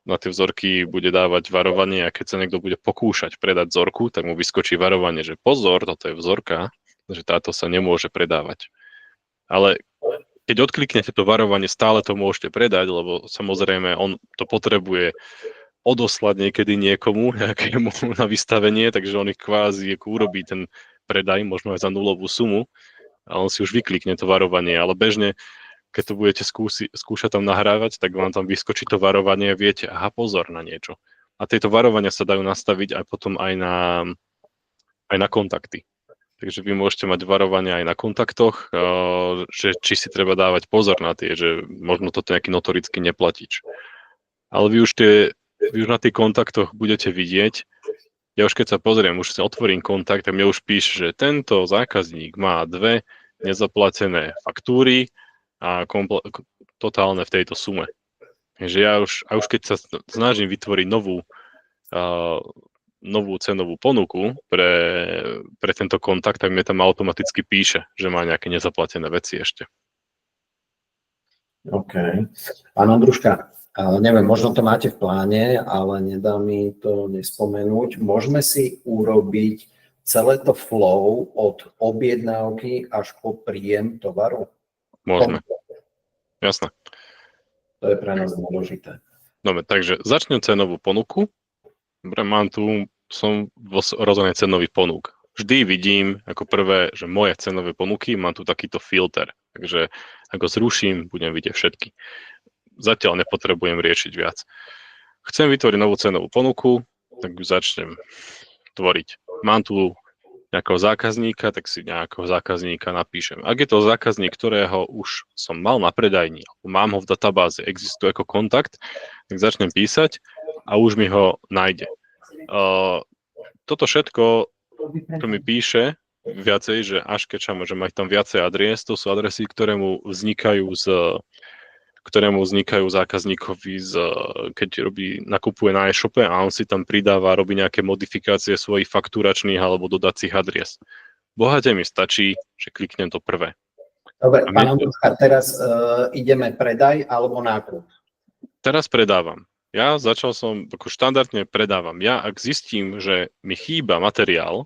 na tie vzorky bude dávať varovanie a keď sa niekto bude pokúšať predať vzorku, tak mu vyskočí varovanie, že pozor, toto je vzorka, že táto sa nemôže predávať. Ale keď odkliknete to varovanie, stále to môžete predať, lebo samozrejme on to potrebuje odoslať niekedy niekomu, nejakému na vystavenie, takže on ich kvázi urobí ten predaj, možno aj za nulovú sumu, a on si už vyklikne to varovanie, ale bežne, keď to budete skúšať tam nahrávať, tak vám tam vyskočí to varovanie a viete, aha, pozor na niečo. A tieto varovania sa dajú nastaviť aj potom aj na kontakty. Takže vy môžete mať varovania aj na kontaktoch, že či si treba dávať pozor na tie, že možno toto nejaký notorický neplatič. Ale vy už na tých kontaktoch budete vidieť, ja už keď sa pozriem, už si otvorím kontakt, tak mne už píše, že tento zákazník má 2 nezaplatené faktúry a totálne v tejto sume. Takže ja už keď sa snažím vytvoriť novú cenovú ponuku pre tento kontakt, tak mi tam automaticky píše, že má nejaké nezaplatené veci ešte. OK. Pán Ondruška, neviem, možno to máte v pláne, ale nedá mi to nespomenúť. Môžeme si urobiť celé to flow od objednávky až po príjem tovaru? Môžeme. Jasné. To je pre nás dôležité. Dobre, takže začnem cenovú ponuku. Dobre, som vo rozhodnej cenových ponúk. Vždy vidím ako prvé, že moje cenové ponuky, mám tu takýto filter. Takže ak ho zruším, budem vidieť všetky. Zatiaľ nepotrebujem riešiť viac. Chcem vytvoriť novú cenovú ponuku, tak ju začnem tvoriť. Mám tu nejakého zákazníka, tak si nejakého zákazníka napíšem. Ak je to zákazník, ktorého už som mal na predajni, mám ho v databáze, existuje ako kontakt, tak začnem písať a už mi ho nájde. Toto všetko, čo mi píše viacej, že Aškečam, že má tam viacej adries, to sú adresy, ktorému vznikajú zákazníkovi, keď nakupuje na e-shope a on si tam pridáva, robí nejaké modifikácie svojich faktúračných alebo dodacích adries. Bohate mi stačí, že kliknem to prvé. Dobre, pán Ondruška, teraz ideme predaj alebo nákup? Teraz predávam. Ja ako štandardne predávam. Ja, ak zistím, že mi chýba materiál,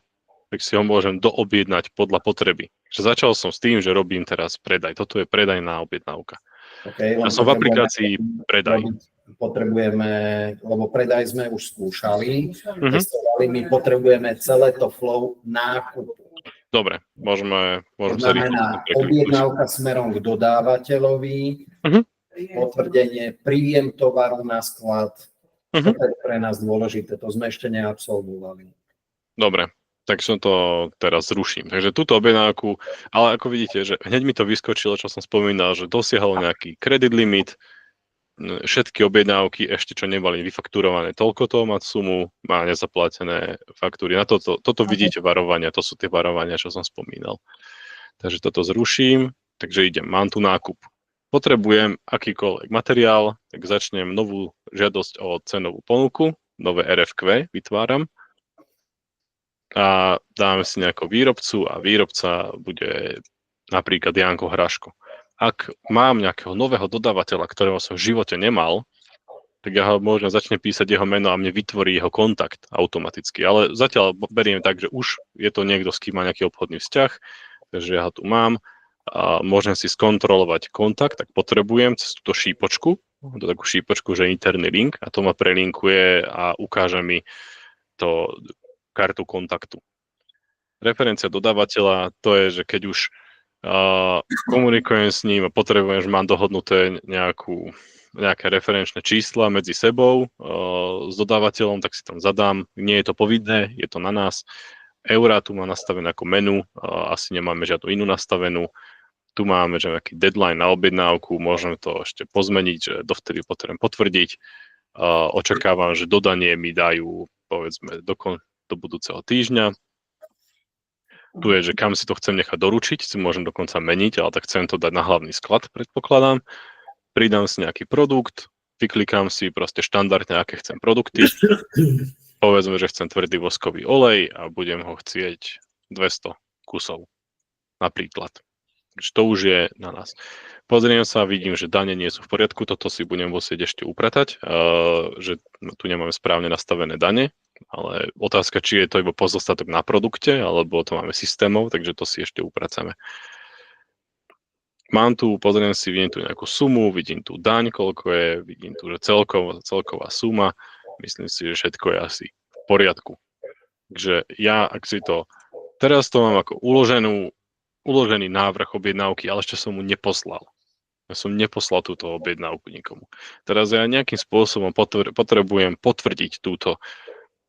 tak si ho môžem doobjednať podľa potreby. Začal som s tým, že robím teraz predaj. Toto je predajná objednávka. Okay, ja som v aplikácii predaj. Potrebujeme, lebo predaj sme už skúšali, testovali, my potrebujeme celé to flow nákupu. Dobre, môžeme sa rýchlo. Objednávka smerom k dodávateľovi, potvrdenie, príjem tovaru na sklad. To je pre nás dôležité, to sme ešte neabsolvovali. Dobre. Tak som to teraz zruším. Takže túto objednávku, ale ako vidíte, že hneď mi to vyskočilo, čo som spomínal, že dosiahol nejaký credit limit, všetky objednávky ešte, čo neboli vyfakturované, toľko toho má sumu, má nezaplatené faktúry. Na toto vidíte varovania, to sú tie varovania, čo som spomínal. Takže toto zruším, takže idem, mám tu nákup. potrebujem akýkoľvek materiál, tak začnem novú žiadosť o cenovú ponuku, nové RFQ vytváram a dáme si nejakého výrobcu a výrobca bude napríklad Janko Hraško. Ak mám nejakého nového dodávateľa, ktorého som v živote nemal, tak ja ho možno začne písať jeho meno a mne vytvorí jeho kontakt automaticky. Ale zatiaľ beriem tak, že už je to niekto, s kým má nejaký obchodný vzťah, takže ja ho tu mám a môžem si skontrolovať kontakt, tak potrebujem cez túto šípočku, takú šípočku, že interný link a to ma prelinkuje a ukáže mi to kartu kontaktu. Referencia dodávateľa, to je, že keď už komunikujem s ním a potrebujem, že mám dohodnuté nejaké referenčné čísla medzi sebou s dodávateľom, tak si tam zadám. Nie je to povinné, je to na nás. Eurá tu má nastavené ako menu, asi nemáme žiadnu inú nastavenú. Tu máme že nejaký deadline na objednávku, môžeme to ešte pozmeniť, že dovtedy potrebujem potvrdiť. Očakávam, že dodanie mi dajú povedzme do budúceho týždňa. Tu je, že kam si to chcem nechať doručiť, si môžem dokonca meniť, ale tak chcem to dať na hlavný sklad, predpokladám. Pridám si nejaký produkt, vyklikám si proste štandardne, aké chcem produkty. Povedzme, že chcem tvrdý voskový olej a budem ho chcieť 200 kusov, napríklad. Takže to už je na nás. Pozriem sa, vidím, že dane nie sú v poriadku, toto si budem musieť ešte upratať, že tu nemáme správne nastavené dane, ale otázka, či je to iba pozostatok na produkte, alebo to máme systémov, takže to si ešte upracame. Mám tu, pozriem si, vidím tu nejakú sumu, vidím tu daň, koľko je, vidím tu, že celková suma, myslím si, že všetko je asi v poriadku. Takže ja, ak si to, teraz to mám ako uložený návrh objednávky, ale ešte som mu neposlal. Ja som neposlal túto objednávku nikomu. Teraz ja nejakým spôsobom potrebujem potvrdiť túto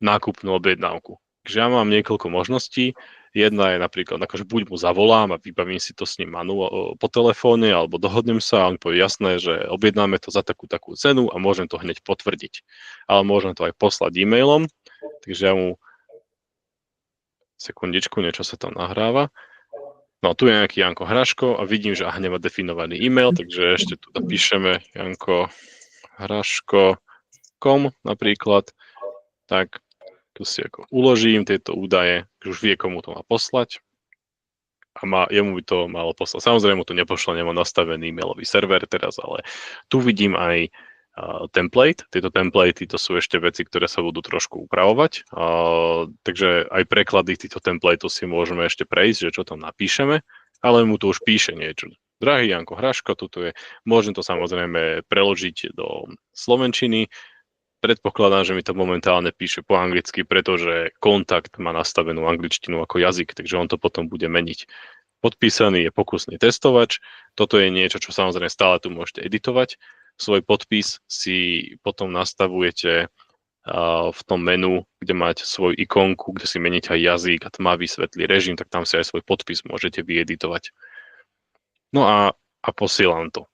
nákupnú objednávku. Takže ja mám niekoľko možností. Jedna je napríklad, akože buď mu zavolám a vybavím si to s ním po telefóne, alebo dohodnem sa a on povie jasné, že objednáme to za takú cenu a môžem to hneď potvrdiť. Ale môžem to aj poslať e-mailom, takže ja mu sekundičku, niečo sa tam nahráva. No tu je nejaký Janko Hraško a vidím, že nemá definovaný e-mail, takže ešte tu napíšeme jankohraško.com napríklad. Tak tu si ako uložím tieto údaje, že už vie, komu to má poslať a jemu by to malo poslať. Samozrejme mu to nepošlo, nemá nastavený e-mailový server teraz, ale tu vidím aj template. Tieto templatey to sú ešte veci, ktoré sa budú trošku upravovať, takže aj preklady týchto templateov si môžeme ešte prejsť, že čo tam napíšeme, ale mu to už píše niečo. Drahý Janko Hraško, tuto je, môžem to samozrejme preložiť do slovenčiny. Predpokladám, že mi to momentálne píše po anglicky, pretože kontakt má nastavenú angličtinu ako jazyk, takže on to potom bude meniť. Podpísaný je pokusný testovač. Toto je niečo, čo samozrejme stále tu môžete editovať. Svoj podpis si potom nastavujete v tom menu, kde máte svoju ikonku, kde si meníte aj jazyk a tmavý svetlý režim, tak tam si aj svoj podpis môžete vyeditovať. No a posielam to.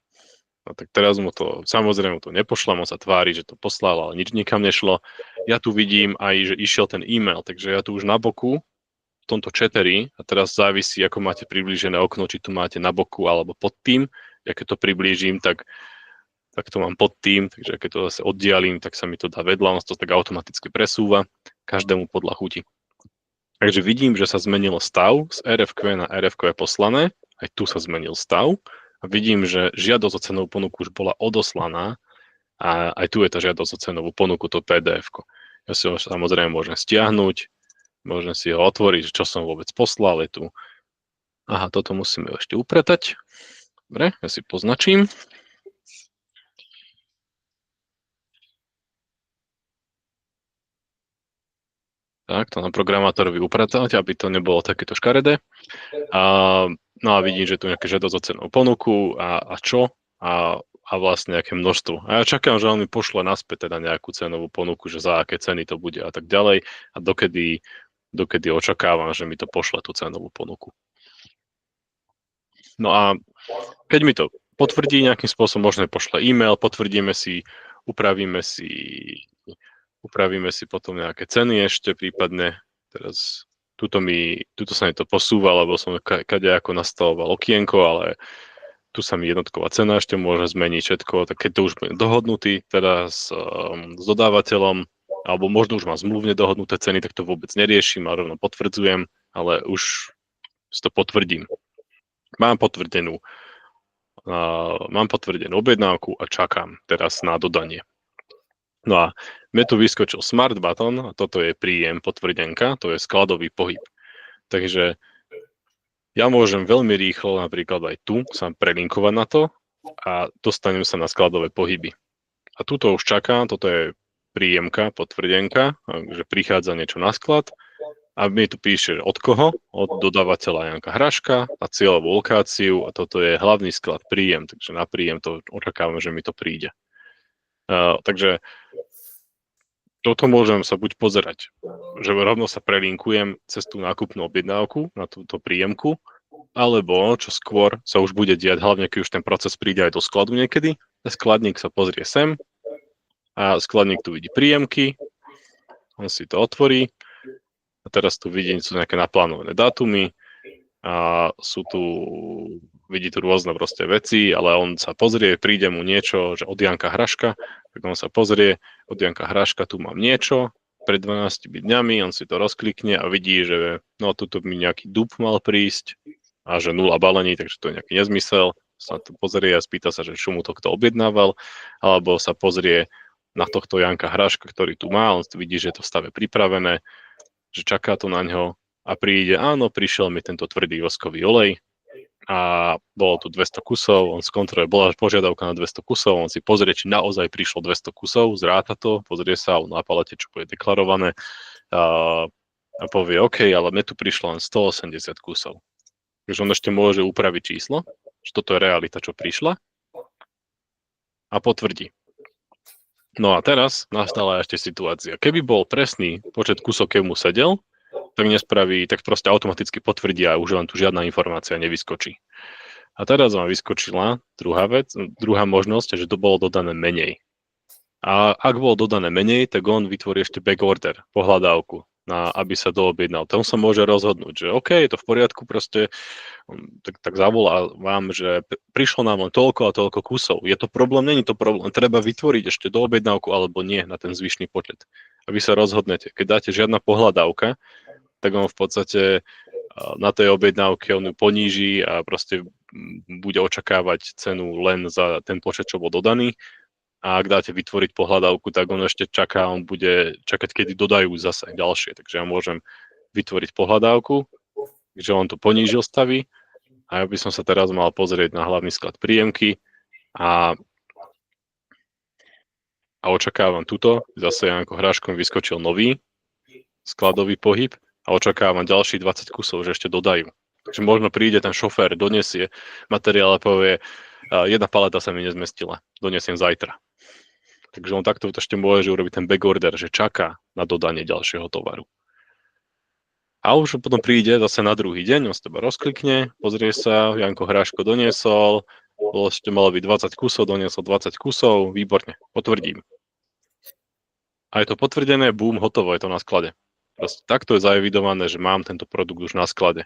No tak teraz mu to, samozrejme to nepošlem, on sa tvári, že to poslal, ale nič nikam nešlo. Ja tu vidím aj, že išiel ten e-mail, takže ja tu už na boku, v tomto chateri, a teraz závisí, ako máte priblížené okno, či tu máte na boku alebo pod tým. Ja keď to priblížim, tak to mám pod tým, takže keď to zase oddialím, tak sa mi to dá vedľa, on to tak automaticky presúva, každému podľa chuti. Takže vidím, že sa zmenilo stav, z RFQ na RFQ je poslané, aj tu sa zmenil stav. A vidím, že žiadosť o cenovú ponuku už bola odoslaná a aj tu je tá žiadosť o cenovú ponuku, to PDF-ko. Ja si ho samozrejme môžem stiahnuť, môžem si ho otvoriť, čo som vôbec poslal, je tu. Aha, toto musíme ešte upratať. Dobre, ja si poznačím. Tak, to na programátorovi upratať, aby to nebolo takéto škaredé. No a vidím, že tu nejaké žiadosť o cenovú ponuku a čo a vlastne nejaké množstvo. A ja čakám, že on mi pošle naspäť teda nejakú cenovú ponuku, že za aké ceny to bude a tak ďalej a dokedy očakávam, že mi to pošle tú cenovú ponuku. No a keď mi to potvrdí nejakým spôsobom, možno pošle e-mail, potvrdíme si, upravíme si potom nejaké ceny ešte prípadne. Teraz tuto sa mi to posúva, lebo som kadejako nastavoval okienko, ale tu sa mi jednotková cena ešte môže zmeniť všetko, tak keď to už bude dohodnutý teda s dodávateľom, alebo možno už mám zmluvne dohodnuté ceny, tak to vôbec neriešim a rovno potvrdzujem, ale už si to potvrdím. Mám potvrdenú objednávku a čakám teraz na dodanie. No a mne tu vyskočil Smart Button a toto je príjem potvrdenka, to je skladový pohyb. Takže ja môžem veľmi rýchlo napríklad aj tu sa prelinkovať na to a dostanem sa na skladové pohyby. A tuto už čakám, toto je príjemka, potvrdenka, že prichádza niečo na sklad a mi tu píše, od koho? Od dodávateľa Janka Hraška na cieľovú lokáciu a toto je hlavný sklad príjem, takže na príjem to očakávam, že mi to príde. Takže toto môžem sa buď pozerať, že rovno sa prelinkujem cez tú nákupnú objednávku na túto príjemku, alebo čo skôr sa už bude diať, hlavne keď už ten proces príde aj do skladu niekedy, skladník sa pozrie sem a skladník tu vidí príjemky, on si to otvorí a teraz tu vidí, sú nejaké naplánované dátumy a sú tu, vidí tu rôzne proste veci, ale on sa pozrie, príde mu niečo, že od Janka Hraška, tak on sa pozrie, od Janka Hraška tu mám niečo, pred 12 dňami, on si to rozklikne a vidí, že no tuto mi nejaký dub mal prísť a že 0 balení, takže to je nejaký nezmysel, sa to pozrie a spýta sa, že čo mu to kto objednával, alebo sa pozrie na tohto Janka Hraška, ktorý tu má, on vidí, že je to v stave pripravené, že čaká to na ňo a príde, áno, prišiel mi tento tvrdý voskový olej a bolo tu 200 kusov, on skontroluje, bola požiadavka na 200 kusov, on si pozrie, či naozaj prišlo 200 kusov, zráta to, pozrie sa na palete, čo bude deklarované a povie, OK, ale mne tu prišlo len 180 kusov. Takže on ešte môže upraviť číslo, že toto je realita, čo prišla a potvrdí. No a teraz nastala ešte situácia. Keby bol presný počet kusov, keď mu sedel, tak nespraví, tak proste automaticky potvrdí a už len tu žiadna informácia nevyskočí. A teraz vám vyskočila druhá možnosť, že to bolo dodané menej. A ak bolo dodané menej, tak on vytvorí ešte backorder, pohľadávku, aby sa doobjednal. Tam sa môže rozhodnúť, že OK, je to v poriadku, proste tak zavolá vám, že prišlo nám len toľko a toľko kusov. Je to problém? Není to problém. Treba vytvoriť ešte doobjednávku alebo nie na ten zvyšný počet. A vy sa rozhodnete. Keď dáte žiadna pohľadávka, tak on v podstate na tej objednávke on ju poníži a proste bude očakávať cenu len za ten počet, čo bol dodaný. A ak dáte vytvoriť pohľadávku, tak on ešte čaká, on bude čakať, kedy dodajú zase ďalšie. Takže ja môžem vytvoriť pohľadávku, že on to ponížil stavy a ja by som sa teraz mal pozrieť na hlavný sklad príjemky a očakávam tuto, zase Janko Hraškom vyskočil nový skladový pohyb a očakávam ďalších 20 kusov, že ešte dodajú. Takže možno príde ten šofér, donesie materiál a povie, jedna paleta sa mi nezmestila, donesiem zajtra. Takže on takto ešte môže urobiť ten backorder, že čaká na dodanie ďalšieho tovaru. A už potom príde zase na druhý deň, on z teba rozklikne, pozrie sa, Janko Hraško doniesol, ešte malo byť 20 kusov, doniesol 20 kusov, výborne, potvrdím. A je to potvrdené, bum, hotovo, je to na sklade. Proste takto je zaevidované, že mám tento produkt už na sklade.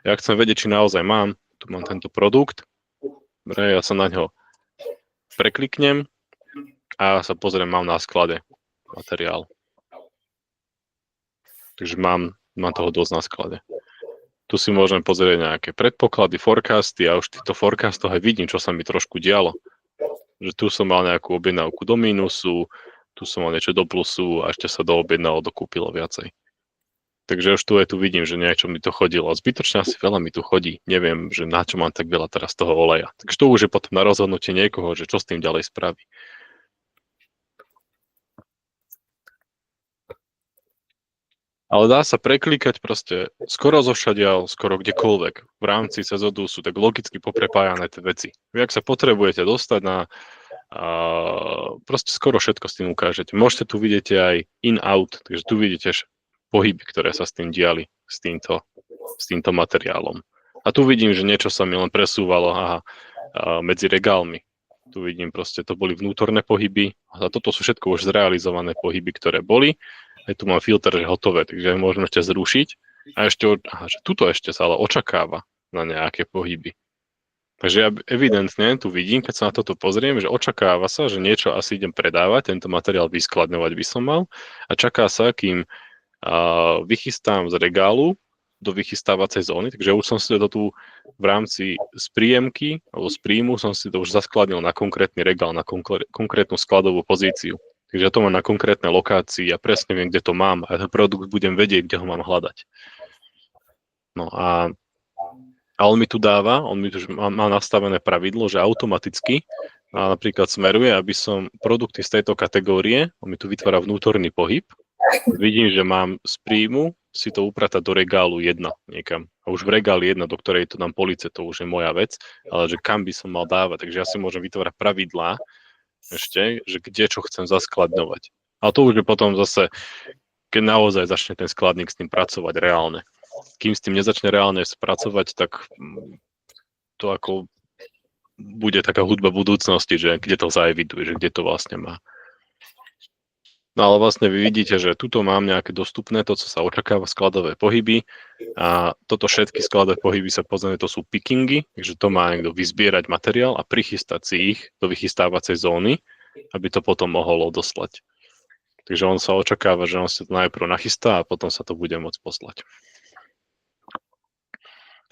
Ja chcem vedieť, či naozaj mám, tu mám tento produkt, ja sa na ňo prekliknem a sa pozriem, mám na sklade materiál. Takže mám toho dosť na sklade. Tu si môžem pozrieť nejaké predpoklady, forecasty a už v týchto forecastoch aj vidím, čo sa mi trošku dialo. Že tu som mal nejakú objednávku do mínusu, tu som mal niečo do plusu a ešte sa doobjednalo, dokúpilo viacej. Takže už tu vidím, že niečo mi to chodilo. Zbytočne asi veľa mi tu chodí. Neviem, že na čo mám tak veľa teraz toho oleja. Takže to už je potom na rozhodnutie niekoho, že čo s tým ďalej spraví. Ale dá sa preklikať proste skoro zovšadiaľ, skoro kdekoľvek. V rámci CZODu sú tak logicky poprepájané tie veci. Vy ak sa potrebujete dostať na proste skoro všetko s tým ukážete. Môžete tu vidieť aj in-out, takže tu vidíte pohyby, ktoré sa s tým diali, s týmto materiálom. A tu vidím, že niečo sa mi len presúvalo medzi regálmi. Tu vidím proste, to boli vnútorné pohyby a toto sú všetko už zrealizované pohyby, ktoré boli. Aj tu mám filter, že hotové, takže môžem ešte zrušiť. A ešte, že tuto ešte sa ale očakáva na nejaké pohyby. Takže ja evidentne tu vidím, keď sa na toto pozriem, že očakáva sa, že niečo asi idem predávať, tento materiál vyskladňovať by som mal a čaká sa, kým vychystám z regálu do vychystávacej zóny, takže už som si to tu v rámci z príjemky alebo z príjmu som si to už zaskladnil na konkrétny regál, na konkrétnu skladovú pozíciu. Takže ja to mám na konkrétnej lokácii a presne viem, kde to mám a ten produkt budem vedieť, kde ho mám hľadať. No a on mi tu dáva, on mi tu má nastavené pravidlo, že automaticky napríklad smeruje, aby som produkty z tejto kategórie, on mi tu vytvára vnútorný pohyb, vidím, že mám z príjmu si to upratať do regálu 1 niekam. A už v regáli 1, do ktorej to dám police, to už je moja vec, ale že kam by som mal dávať. Takže ja si môžem vytvárať pravidlá ešte, že kde čo chcem zaskladňovať. A to už je potom zase, keď naozaj začne ten skladník s tým pracovať reálne. Kým s tým nezačne reálne spracovať, tak to ako bude taká hudba budúcnosti, že kde to zaeviduje, že kde to vlastne má. No ale vlastne vy vidíte, že tuto mám nejaké dostupné, to, co sa očakáva, skladové pohyby a toto všetky skladové pohyby sa pozrieme, to sú pickingy, takže to má niekto vyzbierať materiál a prichystať si ich do vychystávacej zóny, aby to potom mohol odoslať. Takže on sa očakáva, že on si to najprv nachystá a potom sa to bude môcť poslať.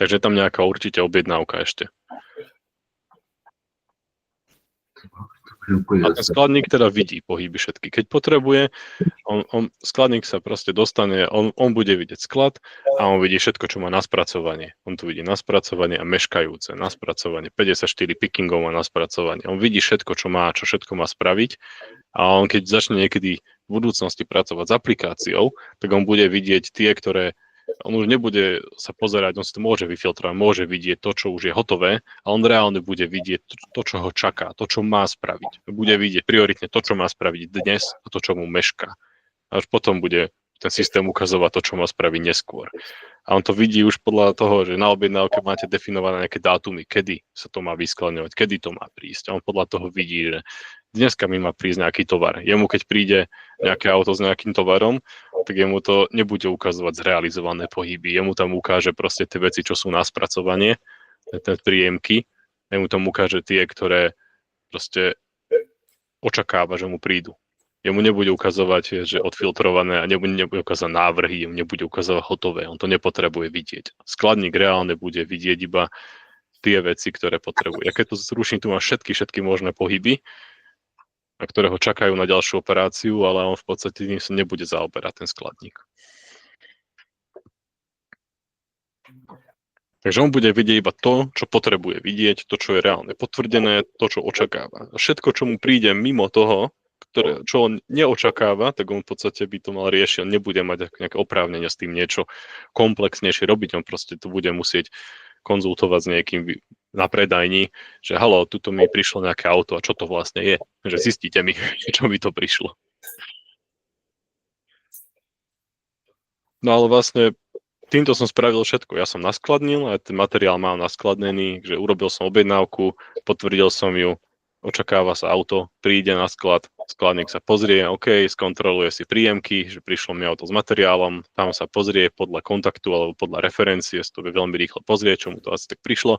Takže je tam nejaká určite objednávka ešte. A ten skladník teda vidí pohyby všetky. Keď potrebuje, skladník sa proste dostane, on bude vidieť sklad a on vidí všetko, čo má na spracovanie. On tu vidí na spracovanie a meškajúce, na spracovanie, 54 pickingov má na spracovanie. On vidí všetko, čo všetko má spraviť a on keď začne niekedy v budúcnosti pracovať s aplikáciou, tak on bude vidieť tie, ktoré on už nebude sa pozerať, on si to môže vyfiltrovať, môže vidieť to, čo už je hotové a on reálne bude vidieť to, čo ho čaká, to, čo má spraviť. Bude vidieť prioritne to, čo má spraviť dnes a to, čo mu mešká. Až potom bude ten systém ukazovať to, čo má spraviť neskôr. A on to vidí už podľa toho, že na objednávke máte definované nejaké dátumy, kedy sa to má vyskladňovať, kedy to má prísť. A on podľa toho vidí, že dneska mi má prísť nejaký tovar. Jemu, keď príde nejaké auto s nejakým tovarom, tak jemu to nebude ukazovať zrealizované pohyby. Jemu tam ukáže proste tie veci, čo sú na spracovanie, tie príjemky. Jemu tam ukáže tie, ktoré proste očakáva, že mu prídu. Jemu nebude ukazovať, že odfiltrované a nebude ukazovať návrhy, jemu nebude ukazovať hotové. On to nepotrebuje vidieť. Skladník reálne bude vidieť iba tie veci, ktoré potrebuje. A keď to zruším, tu má všetky možné pohyby, na ktorého čakajú na ďalšiu operáciu, ale on v podstate tým sa nebude zaoberať ten skladník. Takže on bude vidieť iba to, čo potrebuje vidieť, to, čo je reálne potvrdené, to, čo očakáva. A všetko, čo mu príde mimo toho, čo on neočakáva, tak on v podstate by to mal riešiť. On nebude mať nejaké oprávnenie s tým niečo komplexnejšie robiť. On proste to bude musieť konzultovať s niekým na predajni, že halo, tuto mi prišlo nejaké auto a čo to vlastne je. Že zistíte mi, čo mi to prišlo. No ale vlastne týmto som spravil všetko. Ja som naskladnil a ten materiál mám naskladnený, že urobil som objednávku, potvrdil som ju, očakáva sa auto, príde na sklad, skladník sa pozrie, OK, skontroluje si príjemky, že prišlo mi auto s materiálom, tam sa pozrie podľa kontaktu alebo podľa referencie, to vie veľmi rýchlo pozrieť, čo mu to asi tak prišlo.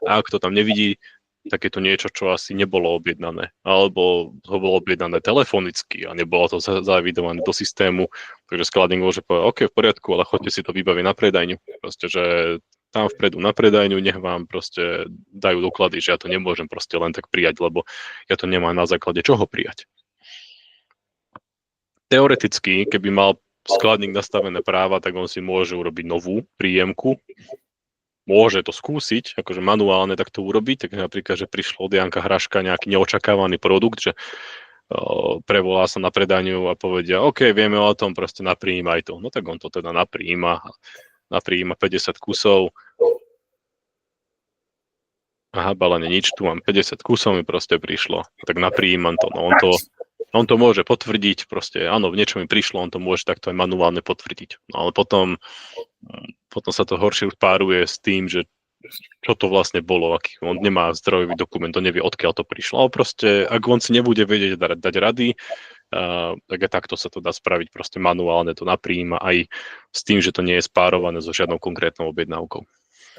A ak to tam nevidí, tak je to niečo, čo asi nebolo objednané. Alebo to bolo objednané telefonicky a nebolo to zaevidované do systému, takže skladník môže povedať, OK, v poriadku, ale choďte si to vybaviť na predajňu. Proste, že tam vpredu na predajňu, nech vám proste dajú doklady, že ja to nemôžem proste len tak prijať, lebo ja to nemám na základe čoho prijať. Teoreticky, keby mal skladník nastavené práva, tak on si môže urobiť novú príjemku. Môže to skúsiť, akože manuálne tak to urobiť, tak napríklad, že prišlo od Janka Hraška nejaký neočakávaný produkt, že prevolá sa na predajňu a povedia, OK, vieme o tom, proste napríjmaj to. No tak on to teda napríjma 50 kusov. Aha, balene, nič, tu mám 50 kusov, mi proste prišlo. Tak napríjmam to. No on to môže potvrdiť, proste áno, v niečo mi prišlo, on to môže takto aj manuálne potvrdiť. No ale potom sa to horšie páruje s tým, že čo to vlastne bolo, aký on nemá zdrojový dokument, on nevie, odkiaľ to prišlo. Ale proste, ak on si nebude vedieť dať rady, tak aj takto sa to dá spraviť, proste manuálne to napríjma aj s tým, že to nie je spárované so žiadnou konkrétnou objednávkou.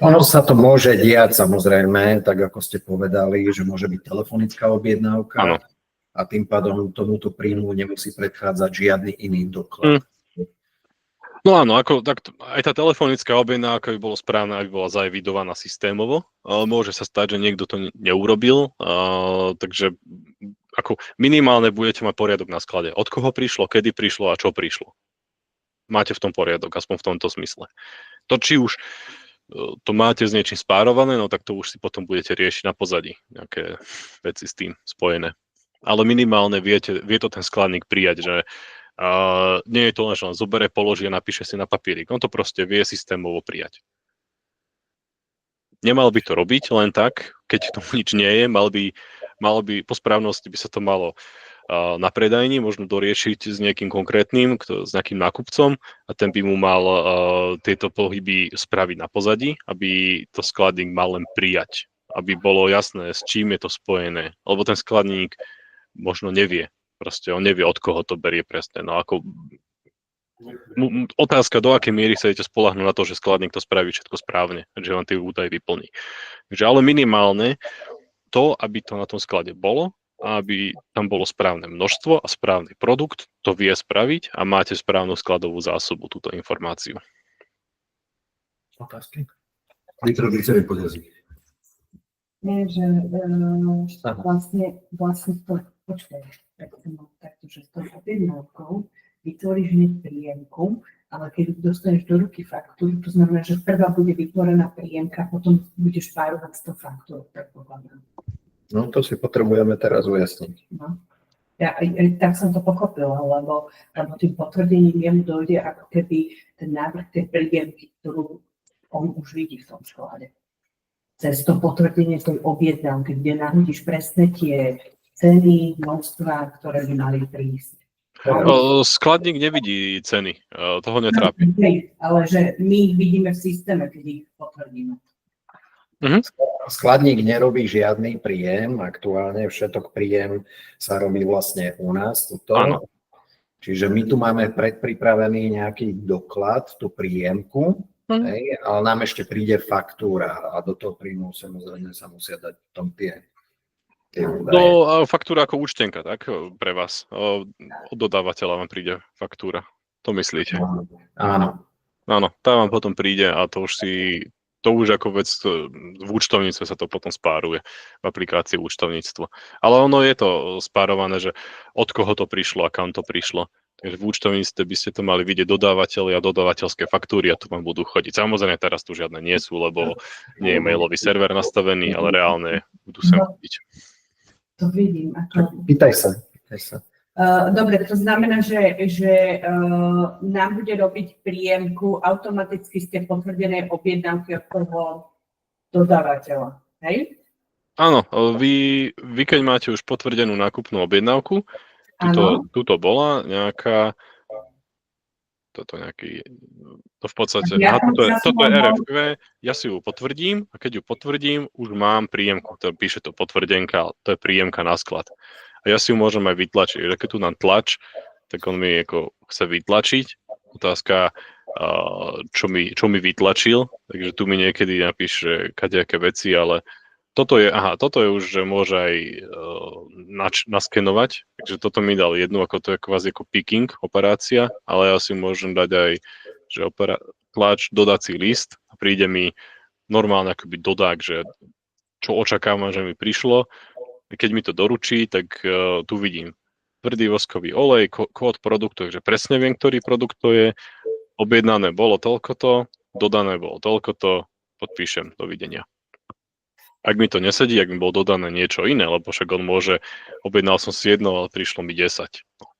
Ono sa to môže diať samozrejme, tak ako ste povedali, že môže byť telefonická objednávka. Áno. A tým pádom tomuto príjmu nemusí predchádzať žiadny iný doklad. No áno, aj tá telefonická objednávka by bolo správne, aby bola zaevidovaná systémovo. Môže sa stať, že niekto to neurobil, takže ako minimálne budete mať poriadok na sklade. Od koho prišlo, kedy prišlo a čo prišlo. Máte v tom poriadok, aspoň v tomto smysle. To, či už to máte s niečím spárované, no tak to už si potom budete riešiť na pozadí, nejaké veci s tým spojené. Ale minimálne vie to ten skladník prijať, že nie je to len, že len zobere, položí a napíše si na papierik. On to proste vie systémovo prijať. Nemal by to robiť len tak, keď tomu nič nie je, mal by po správnosti by sa to malo na predajni, možno doriešiť s niekým konkrétnym, s nejakým nákupcom a ten by mu mal tieto pohyby spraviť na pozadí, aby to skladník mal len prijať, aby bolo jasné, s čím je to spojené, lebo ten skladník možno nevie. Proste on nevie, od koho to berie presne. No ako otázka, do akej miery sa idete spoľahnúť na to, že skladník to spraví všetko správne, že vám tie údaje vyplní. Takže ale minimálne to, aby to na tom sklade bolo, aby tam bolo správne množstvo a správny produkt, to vie spraviť a máte správnu skladovú zásobu, túto informáciu. Otázky? Nitroglycerín podjazyk. Nie, že vlastne to, počkaj, takto, že s tou objednávkou vytvoríš hneď príjemku, ale keď dostaneš do ruky faktúru, to znamená, že prvá bude vytvorená príjemka, potom budeš párovať s tou faktúrou, predpokladám. No to si potrebujeme teraz ujasniť. No. Ja tak som to pochopila, lebo tým potvrdením jemu dojde ako keby ten návrh tej príjemky, ktorú on už vidí v tom sklade. Cez to potvrdenie tej objednávky, kde nahodíš presne tie ceny, množstva, ktoré by mali prísť. Skladník nevidí ceny, toho netrápi. Ale že my ich vidíme v systéme, keď ich potvrdíme. Skladník nerobí žiadny príjem, aktuálne všetok príjem sa robí vlastne u nás. Áno. Čiže my tu máme predpripravený nejaký doklad, tú príjemku, hej, ale nám ešte príde faktúra a do toho príjmu samozrejme sa musia dať tom tie údaje. Faktúra ako účtenka, tak? Pre vás. Od dodávateľa vám príde faktúra. To myslíte? Áno. Áno, tá vám potom príde a to už ako vec v účtovníctve sa to potom spáruje v aplikácii účtovníctvo. Ale ono je to spárované, že od koho to prišlo a kam to prišlo. Takže v účtovníctve by ste to mali vidieť dodávateľi a dodávateľské faktúry a tu vám budú chodiť. Samozrejme teraz tu žiadne nie sú, lebo nie je mailový server nastavený, ale reálne budú sem chodiť. To vidím. Pýtaj sa. Dobre, to znamená, že nám bude robiť príjemku automaticky z tej potvrdenej objednávky od toho dodávateľa, hej? Áno, vy keď máte už potvrdenú nákupnú objednávku, tuto bola nejaká, v podstate, toto je RFQ, ja si ju potvrdím a keď ju potvrdím, už mám príjemku, to píše to potvrdenka, to je príjemka na sklad. A ja si ju môžem aj vytlačiť. Keď tu dám tlač, tak on mi chce vytlačiť. Otázka, čo mi vytlačil. Takže tu mi niekedy napíše kadejaké veci, ale toto je už, že môže aj naskenovať. Takže toto mi dal jednu, to je kvázi ako picking operácia, ale ja si môžem dať aj, že tlač, dodací list a príde mi normálne akoby dodák, že čo očakávam, že mi prišlo. Keď mi to doručí, tak tu vidím tvrdý voskový olej, kód produktu, takže presne viem, ktorý produkt to je, objednané bolo toľkoto, dodané bolo toľkoto, podpíšem, dovidenia. Ak mi to nesedí, ak mi bolo dodané niečo iné, lebo však on môže, objednal som si jedno, ale prišlo mi 10.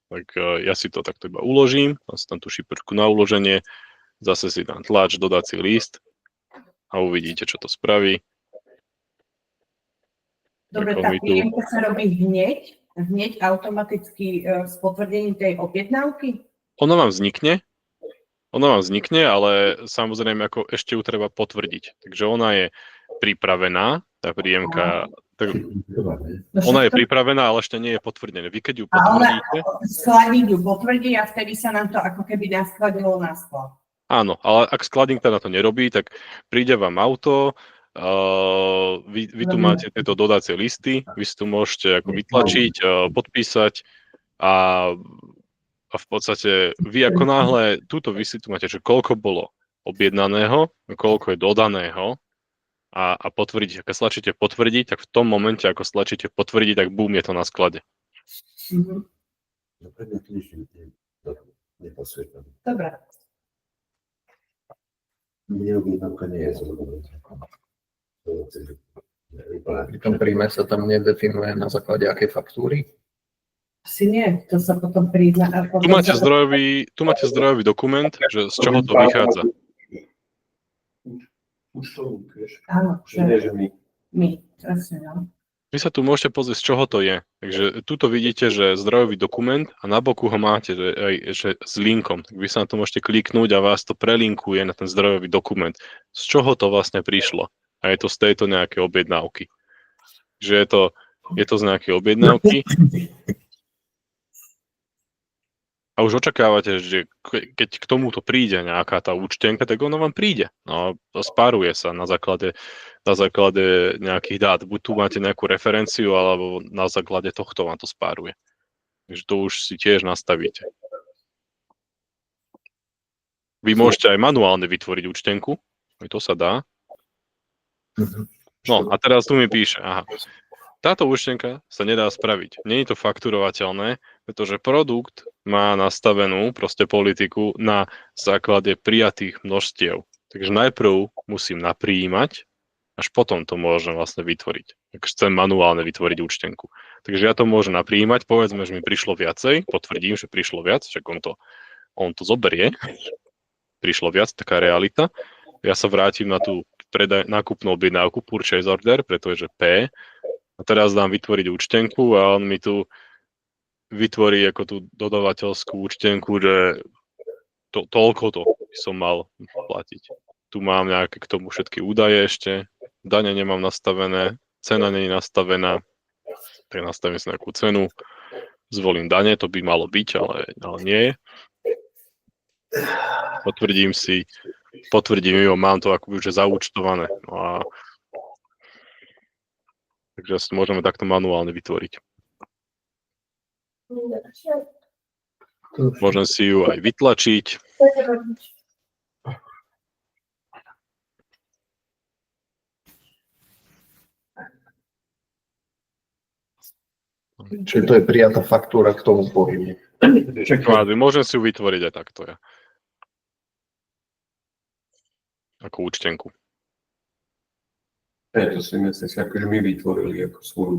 Tak ja si to takto iba uložím, tam tú šiperku na uloženie, zase si dám tlač, dodací list a uvidíte, čo to spraví. Dobre, tá príjemka sa robí hneď automaticky s potvrdením tej objednávky? Ona vám vznikne, ale samozrejme ako ešte ju treba potvrdiť. Takže ona je pripravená, tá príjemka, ona je pripravená, ale ešte nie je potvrdená. Vy keď ju potvrdíte... Skladník ju potvrdí a vtedy sa nám to ako keby naskladilo na sklad. Áno, ale ak skladník teda to nerobí, tak príde vám auto, vy tu máte tieto dodacie listy, vy si tu môžete ako vytlačiť, podpísať a v podstate vy ako náhle vy si tu máte, že koľko bolo objednaného, koľko je dodaného a potvrdiť. Ak stlačíte potvrdiť, tak v tom momente, ako stlačíte potvrdiť, tak bum, je to na sklade. Dobre. Pri tom príjme sa tam nedefinuje na základe akej faktúry? Asi nie, to sa potom príjme. Tu máte zdrojový dokument, že z čoho to vychádza. Účtovník, vieš. Áno, Že my, presne, no. Vy sa tu môžete pozrieť, z čoho to je. Takže tuto vidíte, že zdrojový dokument a na boku ho máte že s linkom. Tak vy sa na to môžete kliknúť a vás to prelinkuje na ten zdrojový dokument. Z čoho to vlastne prišlo? A je to z tejto nejakej objednávky. Že je to z nejakej objednávky. A už očakávate, že keď k tomuto príde nejaká tá účtenka, tak ona vám príde. No, spáruje sa na základe nejakých dát. Buď tu máte nejakú referenciu, alebo na základe tohto vám to spáruje. Takže to už si tiež nastavíte. Vy môžete aj manuálne vytvoriť účtenku. Aj to sa dá. No a teraz tu mi píše, táto účtenka sa nedá spraviť. Nie je to fakturovateľné, pretože produkt má nastavenú proste politiku na základe prijatých množstiev. Takže najprv musím naprijímať, až potom to môžem vlastne vytvoriť. Tak chcem manuálne vytvoriť účtenku. Takže ja to môžem naprijímať, povedzme, že mi prišlo viacej, potvrdím, že prišlo viac, však on to zoberie, prišlo viac, taká realita. Ja sa vrátim na tú nákupnú objednávku, purchase order, pretože P. A teraz dám vytvoriť účtenku a on mi tu vytvorí ako tú dodavateľskú účtenku, že toľko to by som mal platiť. Tu mám nejaké k tomu všetky údaje ešte, dane nemám nastavené, cena nie je nastavená, tak nastavím si nejakú cenu, zvolím dane, to by malo byť, ale nie je. Potvrdím, mám to akoby už zaúčtované. No a takže si môžeme takto manuálne vytvoriť. Môžem si ju aj vytlačiť. Čiže to je prijatá faktúra k tomu pohybu. Môžem si ju vytvoriť aj takto. Ja. Ako účtenku. To si myslím, akože my vytvorili ako svoju.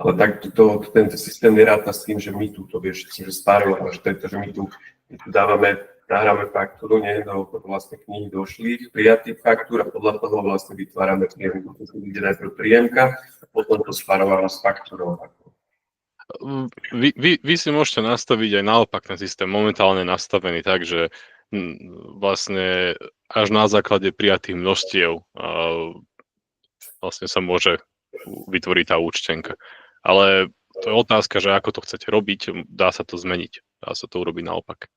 Ale tak tento systém neráta s tým, že my tu to vieš, že spárujeme, že my tu nahráme faktúru, nie do vlastne kníh došlých, prijatých faktúr a podľa toho vlastne vytvárame príjemku. To ide najprv príjemka a potom to spárováme s faktúrou. Vy si môžete nastaviť aj naopak ten systém momentálne nastavený tak, že vlastne až na základe prijatých množstiev vlastne sa môže vytvoriť tá účtenka. Ale to je otázka, že ako to chcete robiť, dá sa to zmeniť, dá sa to urobiť naopak.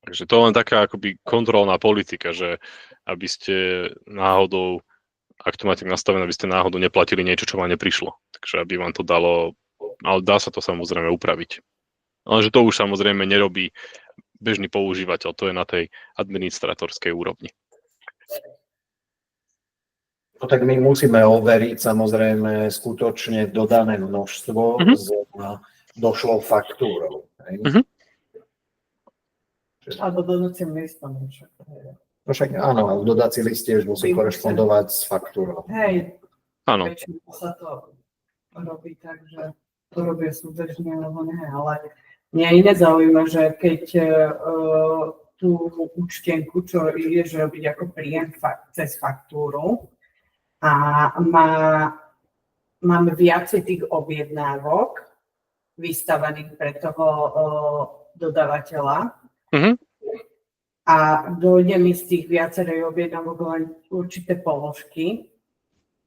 Takže to je len taká akoby kontrolná politika, že aby ste náhodou, ak to máte nastavené, aby ste náhodou neplatili niečo, čo vám neprišlo. Takže aby vám to dalo, ale dá sa to samozrejme upraviť. Ale že to už samozrejme nerobí bežný používateľ, to je na tej administratorskej úrovni. No tak my musíme overiť samozrejme skutočne dodané množstvo s došlou faktúrou. Alebo dodacím listom. No však áno, v dodací list tiež musí korešpondovať s faktúrou. Hej, áno. väčšinou sa to robí tak, že to robia súbežne, alebo nie, ale mňa iné zaujíma, že keď tú účtenku, čo je, že robiť ako príjem cez faktúru, a máme viacej tých objednávok vystavených pre toho dodávateľa a dojde mi z tých viacerých objednávok len určité položky,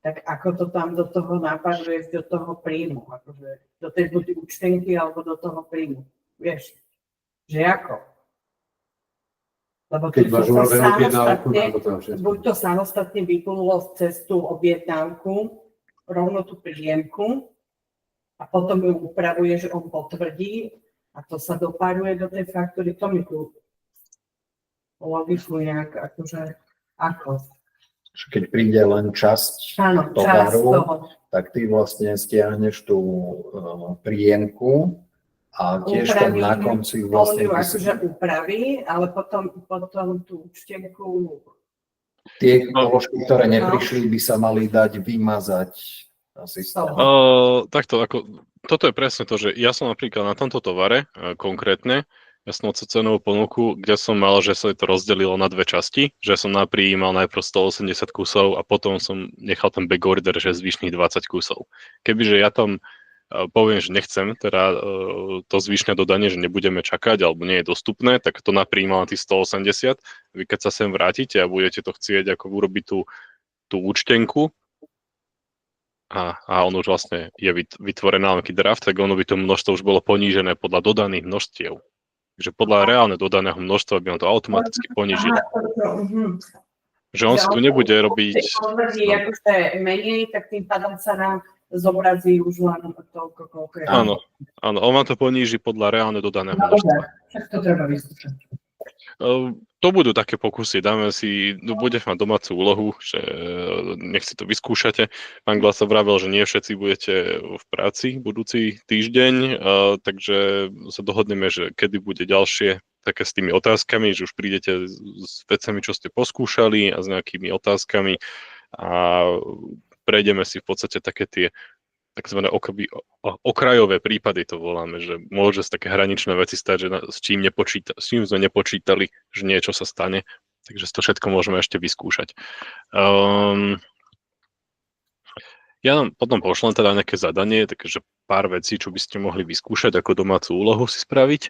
tak ako to tam do toho nápadu je do toho príjmu, akože do tej buď účtenky alebo do toho príjmu, vieš, že ako? Lebo Keď máš urobenú objednávku, buď to samostatne vyplulo cez tú objednávku, rovno tú príjemku a potom ju upravuje, že on potvrdí a to sa dopáruje do tej faktúry. To mi tu logiku nejak akože ako. Keď príde len časť Áno, časť tovaru, toho. tak ty vlastne stiahneš tú príjemku a tiež tam na konci vlastne... On ju akože upraví, ale potom tú účtenku... Tie položky, ktoré neprišli, by sa mali dať vymazať na systém. Takto, toto je presne to, že ja som napríklad na tomto tovare konkrétne, ja som odsud cenovú ponuku, kde som mal, že sa to rozdelilo na dve časti, že som naprijímal najprv 180 kusov a potom som nechal ten back order, že zvyšných 20 kusov. Kebyže ja tam poviem, že nechcem teda to zvyšné dodanie, že nebudeme čakať alebo nie je dostupné, tak to naprijímal na tých 180. Vy keď sa sem vrátite a budete to chcieť ako urobiť tú účtenku, a on už vlastne je vytvorená nejaký draft, tak ono by to množstvo už bolo ponížené podľa dodaných množstiev. Takže podľa reálne dodaného množstva by on to automaticky ponížil. Že on si tu nebude robiť... Keď potvrdí akože menej, tak tým pádom sa nám zobrazí už len toľko, koľko je. Áno, on vám to poníži podľa reálne dodaného množstva. Tak to treba vyskúšať. To budú také pokusy, budeš mať domácu úlohu, že nech si to vyskúšate. Pán Glasa vravel, že nie všetci budete v práci budúci týždeň, takže sa dohodneme, že kedy bude ďalšie také s tými otázkami, že už prídete s vecami, čo ste poskúšali a s nejakými otázkami a prejdeme si v podstate také tie takzvané okrajové prípady to voláme, že môže sa také hraničné veci stať, že s čím sme nepočítali, že niečo sa stane, takže to všetko môžeme ešte vyskúšať. Ja vám potom pošlem teda nejaké zadanie, takže pár vecí, čo by ste mohli vyskúšať ako domácu úlohu si spraviť.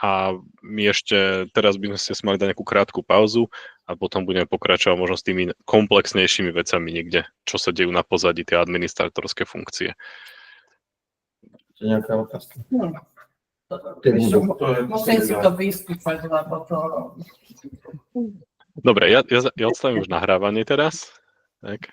A my ešte teraz by sme si mali dať nejakú krátku pauzu a potom budeme pokračovať možno s tými komplexnejšími vecami niekde, čo sa dejú na pozadí tie administratorské funkcie. Nejaká otázka? Musím si to vyskúšať, lebo to... Dobre, ja odstavím už nahrávanie teraz. Tak.